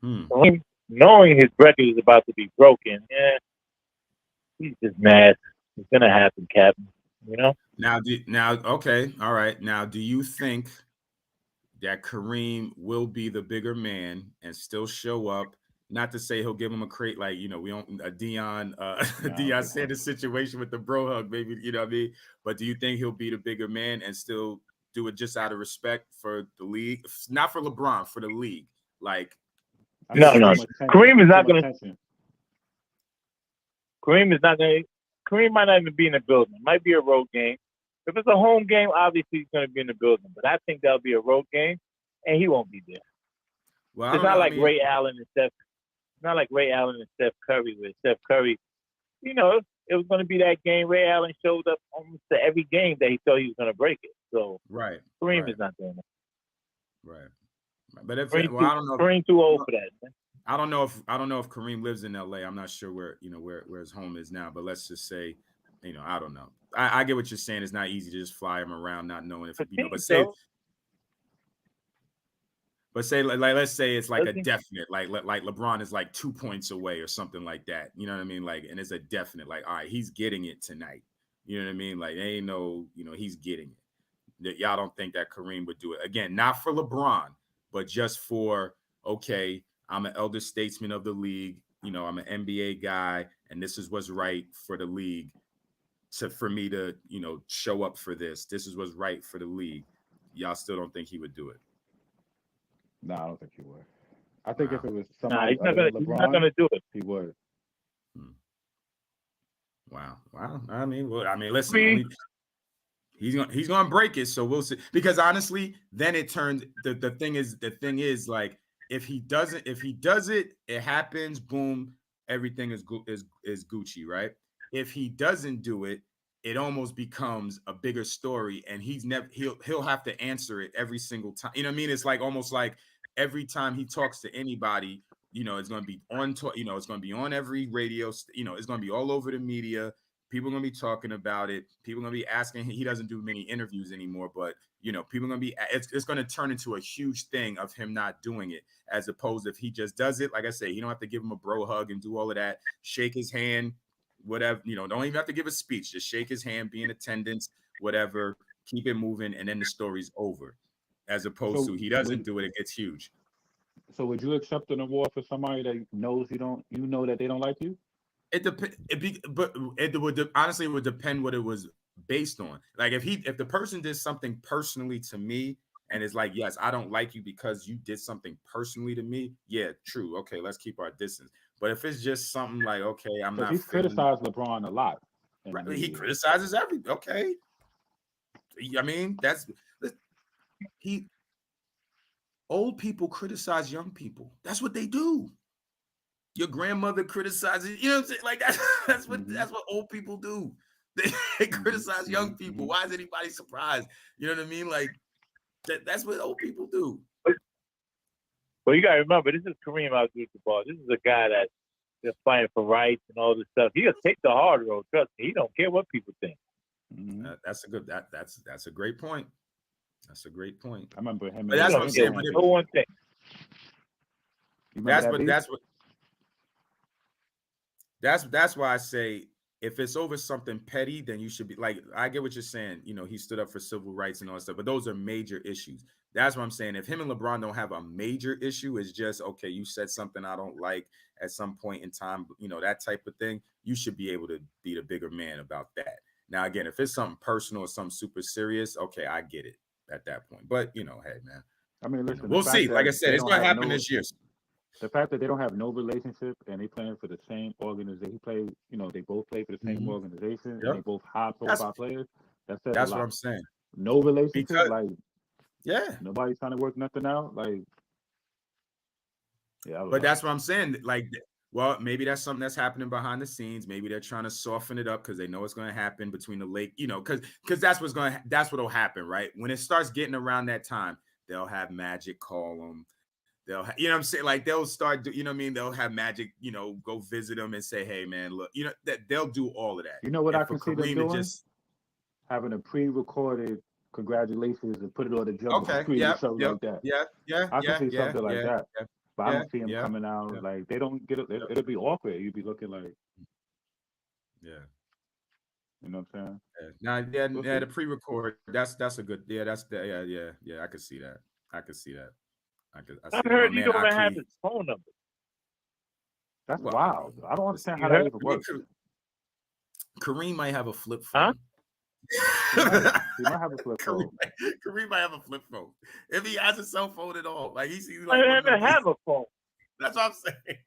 Kareem, knowing his record is about to be broken, he's just mad. It's gonna happen, Captain. Okay, all right. Now, do you think that Kareem will be the bigger man and still show up? Not to say he'll give him a crate like we don't a Deion Deion Sanders situation with the bro hug, maybe what I mean. But do you think he'll be the bigger man and still do it just out of respect for the league, not for LeBron, for the league? Like, no. Kareem is not gonna. Kareem might not even be in the building. It might be a road game. If it's a home game, obviously he's going to be in the building. But I think that'll be a road game, and he won't be there. Well, it's not like Ray Allen and Steph. It's not like Ray Allen and Steph Curry. Where Steph Curry, it was going to be that game. Ray Allen showed up almost to every game that he thought he was going to break it. So Kareem is not doing that. Right. But I don't know. Kareem too old for that, man. I don't know if Kareem lives in LA. I'm not sure where his home is now, but let's just say, I don't know. I get what you're saying. It's not easy to just fly him around, not knowing if but say like let's say it's like a definite, like LeBron is like 2 points away or something like that. You know what I mean? Like, and it's a definite, like, all right, he's getting it tonight. You know what I mean? Like, ain't no, he's getting it. That y'all don't think that Kareem would do it again, not for LeBron, but just for okay. I'm an elder statesman of the league. I'm an NBA guy, and this is what's right for the league. For me to, show up for this. This is what's right for the league. Y'all still don't think he would do it? No, I don't think he would. I think if it was somebody he's not gonna do it. He would. Wow. I mean, listen. He's gonna break it, so we'll see. Because honestly, then it turns the thing is like if he does it, it happens. Boom, everything is Gucci, right? If he doesn't do it, it almost becomes a bigger story, and he'll have to answer it every single time. You know what I mean? It's like almost like every time he talks to anybody, it's gonna be on. It's gonna be on every radio. It's gonna be all over the media. People are going to be talking about it. People are going to be asking. He doesn't do many interviews anymore, but, people are going to be, it's going to turn into a huge thing of him not doing it, as opposed if he just does it. Like I say, you don't have to give him a bro hug and do all of that. Shake his hand, whatever, don't even have to give a speech. Just shake his hand, be in attendance, whatever, keep it moving. And then the story's over, as opposed to he doesn't do it. It gets huge. So would you accept an award for somebody that knows that they don't like you? It would honestly, it would depend what it was based on. Like if the person did something personally to me, And it's like, yes, I don't like you because you did something personally to me. Yeah, true. Okay, let's keep our distance. But if it's just something like, okay, I'm not he's feeling, criticized LeBron a lot. right, he criticizes everything. Okay, I mean he old people criticize young people. That's what they do. Your grandmother criticizes, you know what I'm saying? Like that's what old people do. They criticize young people. Why is anybody surprised? You know what I mean? Like that's what old people do. Well, you gotta remember, this is Kareem Abdul-Jabbar. This is a guy that's fighting for rights and all this stuff. He'll take the hard road. Trust me, he don't care what people think. That's a good. That's a great point. That's a great point. I remember him. But that's what I'm saying. But no one thing. That's why I say if it's over something petty, then you should be like, I get what you're saying. You know, he stood up for civil rights and all that stuff, but those are major issues. That's what I'm saying. If him and LeBron don't have a major issue, it's just, okay, you said something I don't like at some point in time, you know, that type of thing. You should be able to be the bigger man about that. Now, again, if it's something personal or something super serious, okay, I get it at that point. But, you know, hey, man. I mean, listen, we'll see. Like I said, it's going to happen this year. The fact that they don't have no relationship and they playing for the same organization, they both play for the same organization, and they both high-profile players. That's what I'm saying. No relationship, nobody's trying to work nothing out. But that's what I'm saying. Like, well, maybe that's something that's happening behind the scenes. Maybe they're trying to soften it up because they know it's going to happen between the lake, you know, because that's what'll happen, right? When it starts getting around that time, they'll have Magic call them. They'll, you know what I'm saying? Like they'll start, you know what I mean? They'll have Magic, you know, go visit them and say, hey, man, look, you know, that they'll do all of that. You know what I can see them doing? Having a pre-recorded congratulations and put it on the jumbo screen or something like that. I can see something like that. But I don't see them coming out like they don't get it. It'll be awkward. You'd be looking like, you know what I'm saying? Now, the pre-record. That's a good. Yeah, I could see that. I heard you don't have his phone number. That's wild. I don't understand how that even works. Kareem might have a flip phone. He might have a flip phone. Kareem might have a flip phone. If he has a cell phone at all, like he's like, I don't have a phone. That's what I'm saying.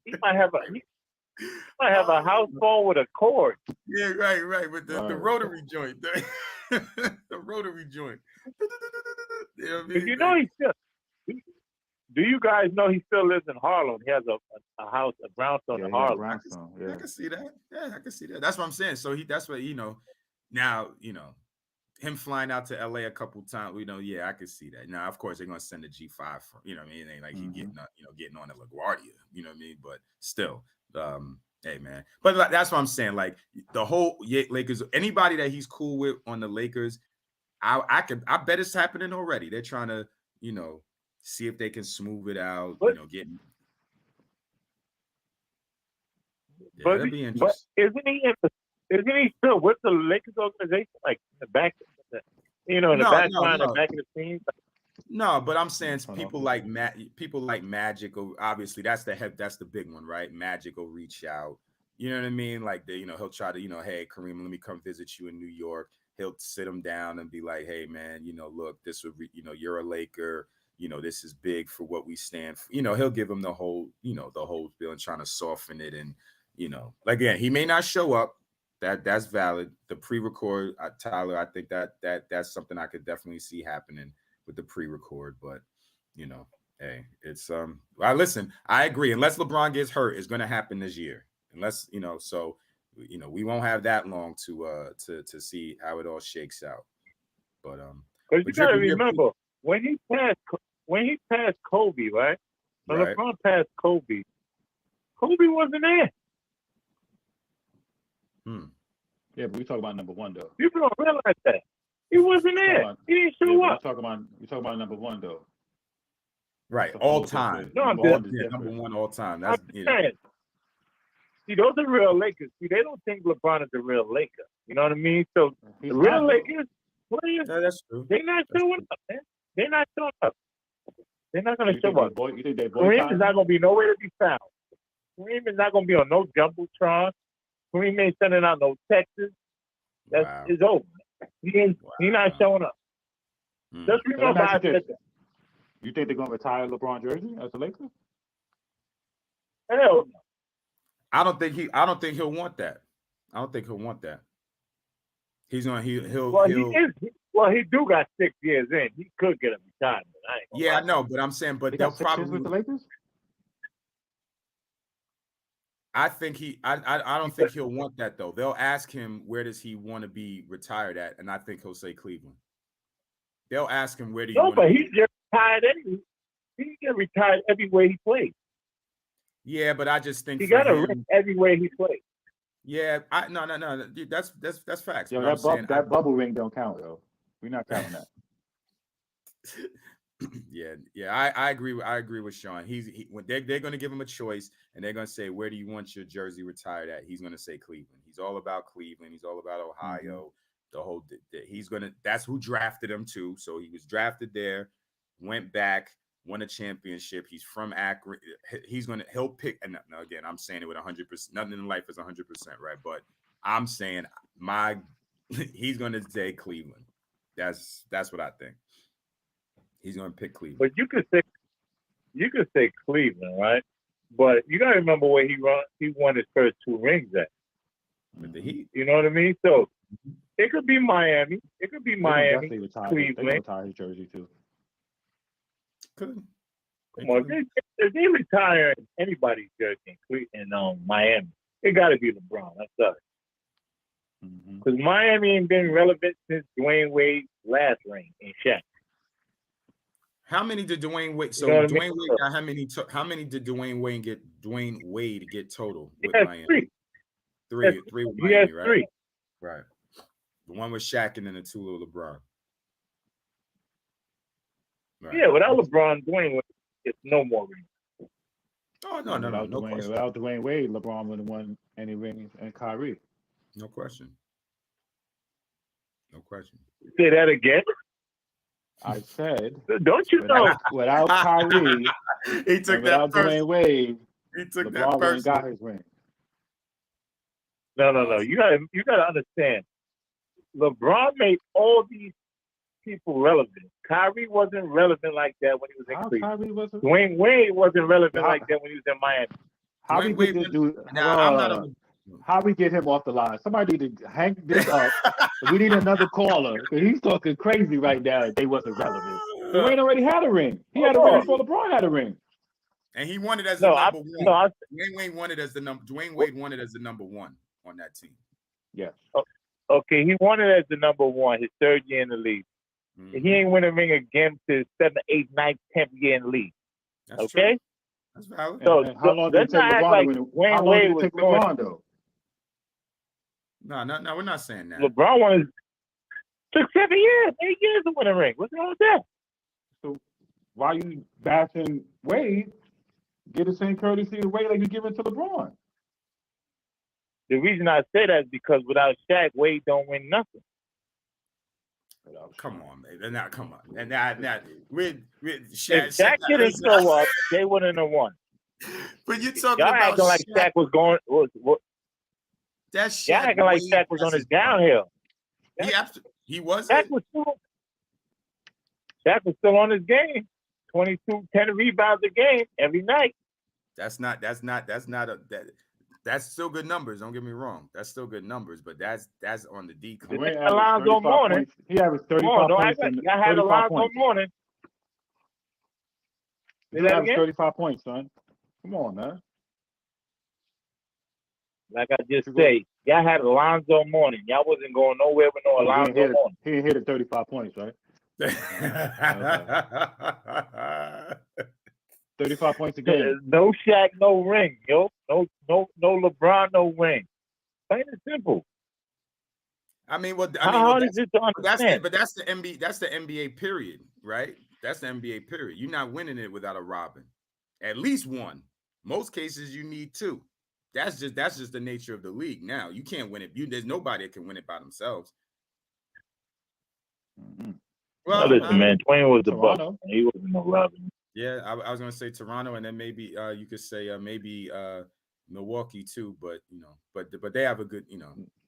He might have a house phone with a cord. Yeah, right. With the rotary joint. The rotary joint. You know what I mean? You know, do you guys know he still lives in Harlem? He has a house, a brownstone in Harlem. I can see that. Yeah, I can see that. That's what I'm saying. So that's what, you know, now, you know, him flying out to LA a couple times, you know, I can see that. Now, of course, they're gonna send a G5 from, you know what I mean? It ain't like he getting on at LaGuardia, you know what I mean? But still, hey man. But that's what I'm saying. Like the whole Lakers, anybody that he's cool with on the Lakers, I bet it's happening already. They're trying to, you know, see if they can smooth it out, you know, getting. But isn't he still with the Lakers organization, like in the back, in the back line and back of the scenes? No, but I'm saying people like Magic, obviously that's the big one, right? Magic will reach out. You know what I mean? Like he'll try to, hey, Kareem, let me come visit you in New York. He'll sit him down and be like, hey man, look, this would you're a Laker. This is big for what we stand for. He'll give him the whole spiel and trying to soften it. And, like, again, he may not show up. That's valid. The pre-record, Tyler, I think that's something I could definitely see happening with the pre-record. But, hey, it's listen, I agree. Unless LeBron gets hurt, it's going to happen this year. Unless, so we won't have that long to see how it all shakes out. But you got to remember when he passed Kobe, right? When LeBron passed Kobe wasn't there. Yeah, but we talk about number one though. People don't realize that he wasn't there. He didn't show up. We talk about number one though. Right, all time. No, number one all time. That's See, those are real Lakers. See, they don't think LeBron is a real Laker. You know what I mean? So the real Lakers players, that's true. They're not showing up, man. They're not showing up. They're not going to show up. You think Kareem is not going to be nowhere to be found. Kareem is not going to be on no jumbotron. Kareem ain't sending out no texts. That's over. He's not showing up. Just remember, I said that. You think they're gonna retire LeBron jersey as a Laker? Hell no. I don't think he'll want that. I don't think he'll want that. He's gonna he'll. Well, he do got 6 years in. He could get a retirement. I know, but I'm saying, but they'll probably with the Lakers. I think I don't think he'll want that though. They'll ask him where does he want to be retired at, and I think he'll say Cleveland. They'll ask him where do you want to be. No, but he's just retired anyway. He get retired everywhere he plays. Yeah, but I just think he got a ring everywhere he plays. Yeah, no. That's facts. Yo, that bubble ring don't count, yo. We're not counting that. Yeah. I agree with Shone. When they're going to give him a choice, and they're going to say, "Where do you want your jersey retired at?" He's going to say Cleveland. He's all about Cleveland. He's all about Ohio. The whole that's who drafted him too. So he was drafted there, went back, won a championship. He's from Akron. He'll pick. And now again, I'm saying it with 100%. Nothing in life is 100%, right? But I'm saying he's going to say Cleveland. That's what I think. He's going to pick Cleveland. But you could say Cleveland, right? But you got to remember where he won his first 2 rings at. With the Heat. You know what I mean? So it could be Miami. It could be Miami. Cleveland. They retire his jersey too. Could. Come on, if they retire anybody's jersey in Miami, it got to be LeBron. That's us. Because Miami ain't been relevant since Dwayne Wade's last ring in Shaq. How many did Dwayne Wade? So Dwayne Wade got how many did Dwayne Wade get total with Miami? Three with Miami, right? 3. Right. The one with Shaq and then the 2 with LeBron. Right. Yeah, without LeBron, Dwayne Wade gets no more rings. Oh no question. Without Dwayne Wade, LeBron would have won any rings, and Kyrie. No question. Say that again. I said, don't you know? Without Kyrie, he took that without Dwayne Wade, he took LeBron that person. Got his ring. No. You gotta understand. LeBron made all these people relevant. Kyrie wasn't relevant like that when he was in Cleveland. Dwayne Wade wasn't relevant like that when he was in Miami. How we get this dude? How we get him off the line? Somebody need to hang this up. We need another caller. He's talking crazy right now. They wasn't relevant. Dwayne already had a ring. He had a ring before LeBron had a ring. And he wanted as the number one. Dwayne Wade wanted as the number 1 on that team. Yes. Okay, he wanted as the number 1 his 3rd year in the league. He ain't win a ring again to his 7th, 8th, 9th, 10th year in the league. That's okay? True. That's valid. So how long did it take LeBron though? No, we're not saying that. LeBron took 7 years, 8 years to win a ring. What's wrong with that? So why you bashing Wade? Get the same courtesy of Wade like you give it to LeBron. The reason I say that is because without Shaq, Wade don't win nothing. Come on, man. Now, come on. And now, with Shaq, if Shaq didn't show up, they wouldn't have won. But you're talking y'all about acting like Shaq was going. That's y'all acting like Shaq was on his downhill. He was. Shaq was still on his game. 22, 10 rebounds a game every night. That's still good numbers. Don't get me wrong. That's still good numbers, but that's on the decline. Alonzo Mourning. He averaged 35 points. Y'all had Alonzo Mourning. He averaged 35 points, son. Come on, man. Like I just say, y'all had Alonzo Mourning. Y'all wasn't going nowhere with no Alonzo Mourning. He didn't hit it 35 points, right? 35 points a game. No Shaq, no ring, yo. No LeBron, no ring. Plain and simple. How hard is it to understand? That's the NBA. That's the NBA period, right? That's the NBA period. You're not winning it without a Robin. At least 1. Most cases, you need 2. That's just the nature of the league. Now you can't win it. There's nobody that can win it by themselves. Mm-hmm. Well, listen, man. Dwayne was the Buck. He wasn't no Robin. Yeah, I was going to say Toronto, and then maybe you could say maybe Milwaukee too. But but they have a good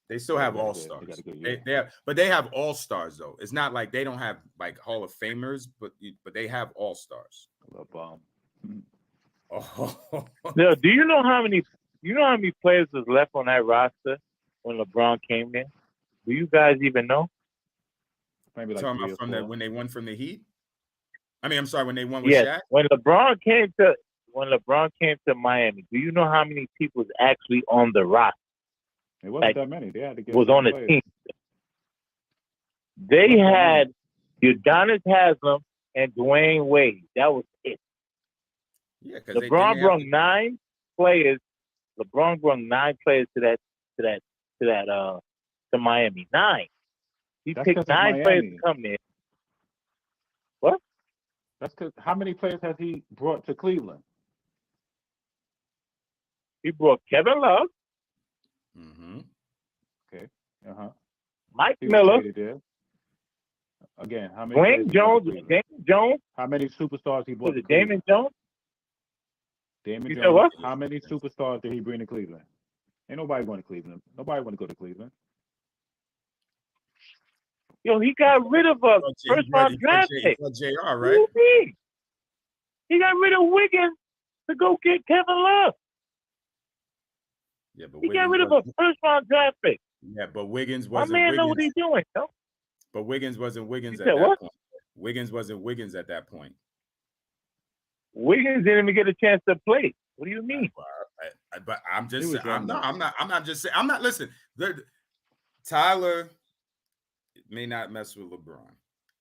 They still have all stars. They have all stars though. It's not like they don't have like Hall of Famers, but they have all stars. Oh. Now, do you know how many players was left on that roster when LeBron came in? Do you guys even know? Maybe like talking about when they won from the Heat. I mean, I'm sorry, when they won with Shaq. When LeBron came to Miami, do you know how many people was actually on the roster? It wasn't that many. They had to get was on the team. They had Udonis Haslem and Dwayne Wade. That was it. Yeah, LeBron brought 9 players. LeBron brought 9 players to Miami. 9. He picked 9 players to come in. What? That's because how many players has he brought to Cleveland? He brought Kevin Love. Mm-hmm. Okay. Mike Miller. Again, how many? Dwayne Jones. How many superstars he brought? Was it Damon Jones? Damon Jones. What? How many superstars did he bring to Cleveland? Ain't nobody going to Cleveland. Nobody want to go to Cleveland. Yo, he got rid of a first-round draft pick. JR, right? He got rid of Wiggins to go get Kevin Love. Yeah, but he got rid of a first-round draft pick. Yeah, but Wiggins wasn't. My man know what he's doing, though. But Wiggins wasn't Wiggins at that point. Wiggins wasn't Wiggins at that point. Wiggins didn't even get a chance to play. What do you mean? But I'm just saying. I'm not just saying. I'm not. Listen, Tyler may not mess with LeBron.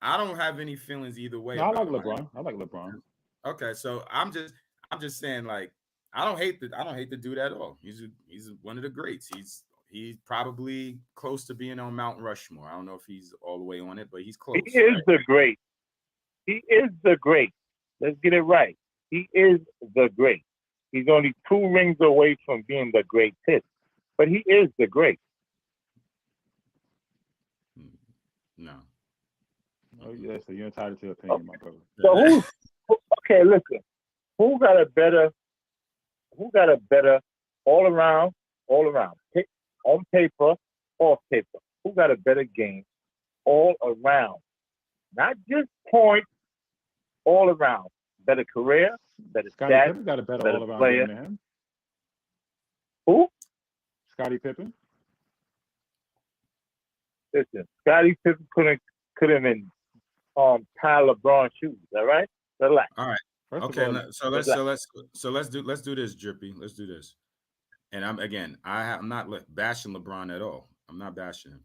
I don't have any feelings either way. No, I like LeBron. I like LeBron. Okay, so I'm just saying, like, I don't hate the dude at all. He's one of the greats. He's probably close to being on Mount Rushmore. I don't know if he's all the way on it, but he's close. He is the great. He is the great. Let's get it right. He is the great. He's only 2 rings away from being the greatest, but he is the great. No. Oh yeah, so you're entitled to your opinion, my brother. So okay, listen. Who got a better all around, on paper, off paper? Who got a better game all around? Not just points, all around. Better career, better stats, got a better all around player. Game than him. Who? Scottie Pippen. Listen, Scottie Pippen couldn't even tie LeBron's shoes. All right, relax. All right. Okay. So let's do this, Drippy. Let's do this. And I'm not bashing LeBron at all. I'm not bashing him.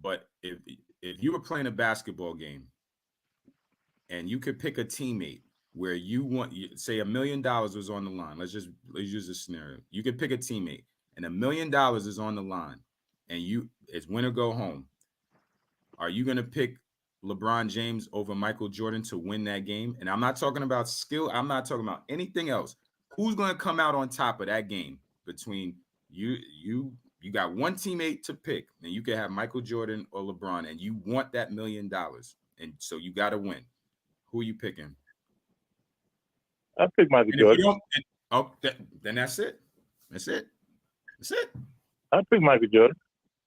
But if you were playing a basketball game and you could pick a teammate where say $1 million was on the line. Let's use this scenario. You could pick a teammate and $1 million is on the line and it's win or go home. Are you going to pick LeBron James over Michael Jordan to win that game? And I'm not talking about skill. I'm not talking about anything else. Who's going to come out on top of that game between you? You got one teammate to pick, and you can have Michael Jordan or LeBron, and you want that $1 million, and so you got to win. Who are you picking? I pick Michael Jordan. Then that's it. That's it. I pick Michael Jordan,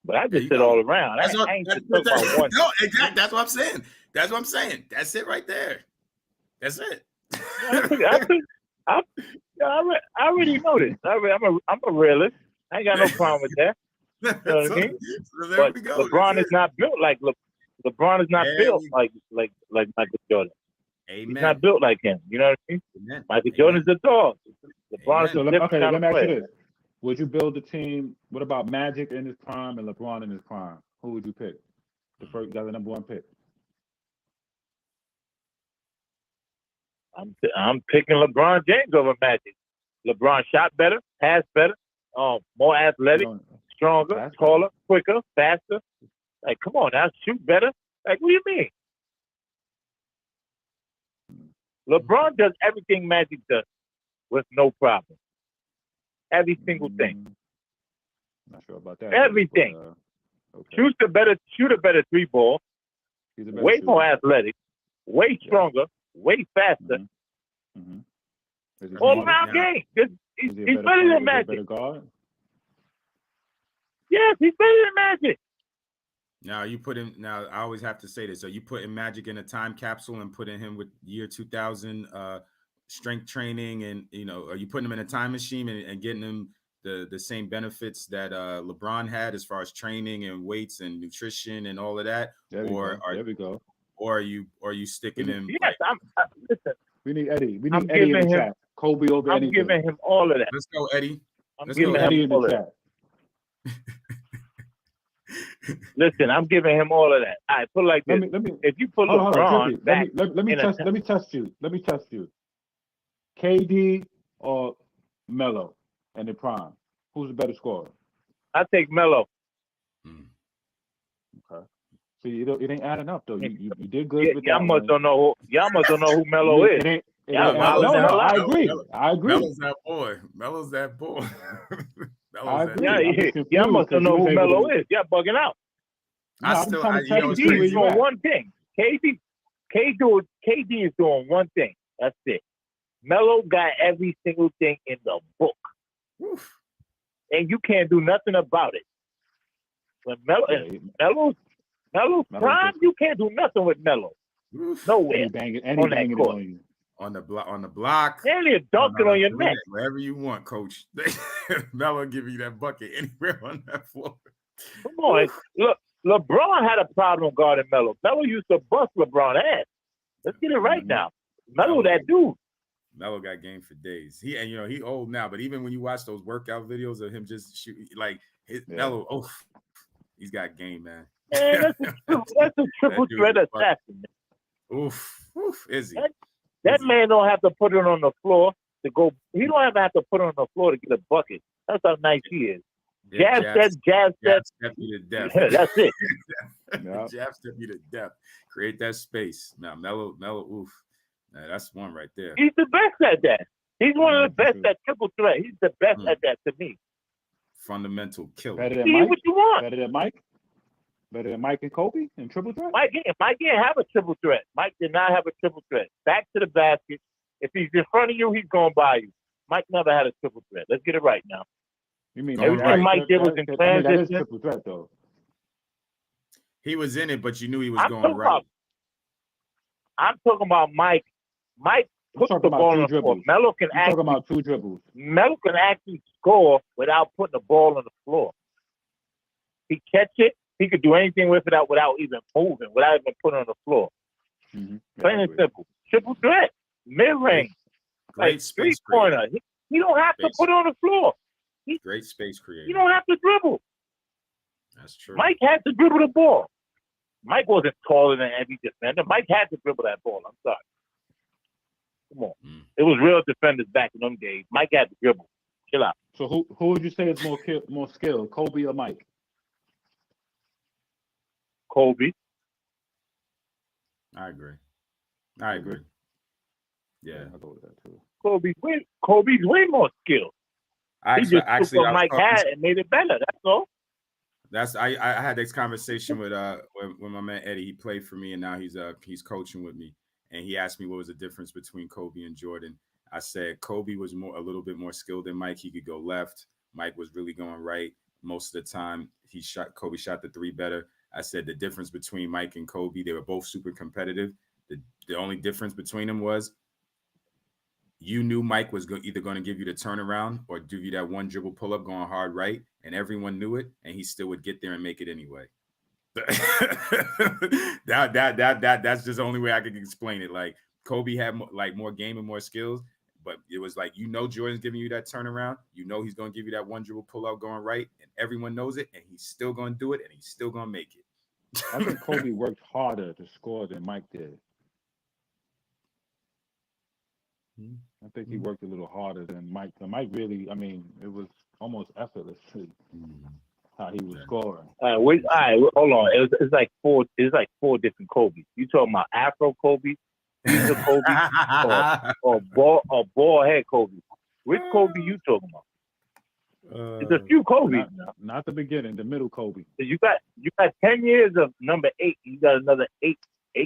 but I just said all around. I ain't just talking about one. No, exactly. That's what I'm saying. That's it right there. That's it. I already know this. I'm a realist. I ain't got no problem with that. You know what I mean? So but LeBron is not built like LeBron is not built like Michael Jordan. Amen. He's not built like him. You know what I mean? Amen. Michael Jordan's a dog. LeBron is a different kind of player. Ask you this. Would you build a team? What about Magic in his prime and LeBron in his prime? Who would you pick? The first guy, the number 1 pick. I'm picking LeBron James over Magic. LeBron shot better, passed better, more athletic, stronger, taller, quicker, faster. Like, come on now, shoot better. Like, what do you mean? LeBron does everything Magic does with no problem. Every single thing. Not sure about that. Everything. But, okay. Shoot a better 3-ball. Way more athletic, way stronger, way faster. All around game. He's better than Magic. Yes, he's better than Magic. Now you put him. Now I always have to say this. So you putting Magic in a time capsule and putting him with year 2000 strength training, and are you putting him in a time machine and getting him the same benefits that LeBron had as far as training and weights and nutrition and all of that? There we go. Or are you sticking him? Yes, listen. We need Eddie. We need Eddie in the chat. Kobe over anything. I'm giving him all of that. Let's go, Eddie. I'm giving Eddie in the chat. Listen, I'm giving him all of that. All right, put it like this. If you put LeBron back, let me test you. Let me test you. KD or Melo in the prime? Who's the better scorer? I take Melo. Okay. See, it ain't adding up though. You did good with that. Y'all must don't know who Melo is. I agree. Melo's that boy. I agree. Y'all must don't know who Melo is. Y'all bugging out. KD is doing one thing. KD is doing one thing. That's it. Melo got every single thing in the book. Oof. And you can't do nothing about it. When Melo's prime, you can't do nothing with Melo. Nowhere. On that court. On the block. And you're dunking on your neck. Wherever you want, coach. Melo give you that bucket anywhere on that floor. Come on. Look, LeBron had a problem guarding Melo. Melo used to bust LeBron ass. Let's get it right now. Melo that dude. Melo got game for days. He old now, but even when you watch those workout videos of him just shooting, Melo, he's got game, man. Man, that's a triple threat assassin. Oof, is he? That man don't have to put it on the floor to go. He don't have to put it on the floor to get a bucket. That's how nice he is. Jab step you to death. That's it. Jab step you to death. Create that space. Now, Melo, oof. Now, that's one right there. He's the best at that. He's one of the best at triple threat. He's the best at that to me. Fundamental killer. Better than Mike? What you want? Better than Mike? Better than Mike and Kobe in triple threat? Mike didn't have a triple threat. Mike did not have a triple threat. Back to the basket. If he's in front of you, he's going by you. Mike never had a triple threat. Let's get it right now. You mean everything Mike did was in transition? That is triple threat, though. He was in it, but you knew he was going right. I'm talking about Mike. Mike put the ball on the floor. Melo can talking about two dribbles. Melo can actually score without putting the ball on the floor. He catch it. He could do anything with it without even moving, without even putting it on the floor. Plain and simple. Triple threat. Mid-range. Great space corner. He don't have to put it on the floor. Great space creator. You don't have to dribble. That's true. Mike had to dribble the ball. Mike wasn't taller than every defender. Mike had to dribble that ball. I'm sorry. Come on. It was real defenders back in them days. Mike had to dribble. Chill out. So who would you say is more skilled, Kobe or Mike? Kobe. I agree. Yeah. I'll go with that too. Kobe's way more skilled. He just took what Mike had and made it better. That's all. I had this conversation with my man Eddie. He played for me, and now he's coaching with me. And he asked me what was the difference between Kobe and Jordan. I said Kobe was a little bit more skilled than Mike. He could go left. Mike was really going right most of the time. Kobe shot the three better. I said the difference between Mike and Kobe, they were both super competitive. The only difference between them was you knew Mike was either going to give you the turnaround or give you that one dribble pull-up going hard right, and everyone knew it, and he still would get there and make it anyway. That's just the only way I can explain it. Like Kobe had more game and more skills, but it was like Jordan's giving you that turnaround. He's going to give you that one dribble pull-out going right, and everyone knows it, and he's still going to do it, and he's still going to make it. I think Kobe worked harder to score than Mike did. I think he worked a little harder than Mike. So Mike really, it was almost effortlessly how he was scoring. All right, hold on. It's like four different Kobe's. You talking about Afro Kobe, Pizza Kobe, or ball head Kobe? Which Kobe you talking about? It's a few Kobe's now. Not the beginning, the middle Kobe. So you got 10 years of number 8. You got another 8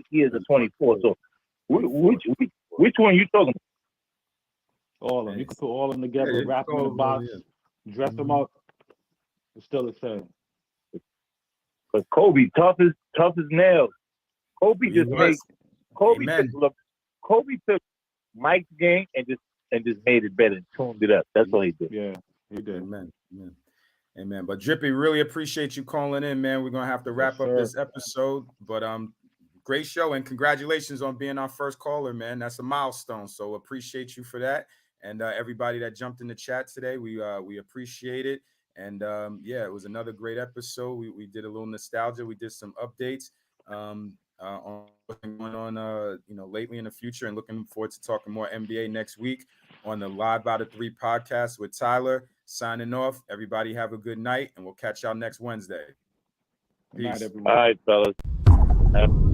years of 24. So which one you talking about? All of them. You can put all of them together, wrap them in a box, dress them up. It's still the same. But Kobe, tough as nails. Kobe just made. Kobe took Mike's game and just made it better and tuned it up. That's all he did. Yeah, he did. Amen. But Drippy, really appreciate you calling in, man. We're gonna have to wrap up this episode. But great show and congratulations on being our first caller, man. That's a milestone. So appreciate you for that. And everybody that jumped in the chat today, we appreciate it. And it was another great episode. We did a little nostalgia. We did some updates on what's going on, lately in the future, and looking forward to talking more NBA next week on the Live by the 3 podcast with Tyler. Signing off. Everybody have a good night, and we'll catch y'all next Wednesday. Peace. Good night, everyone. All right, fellas.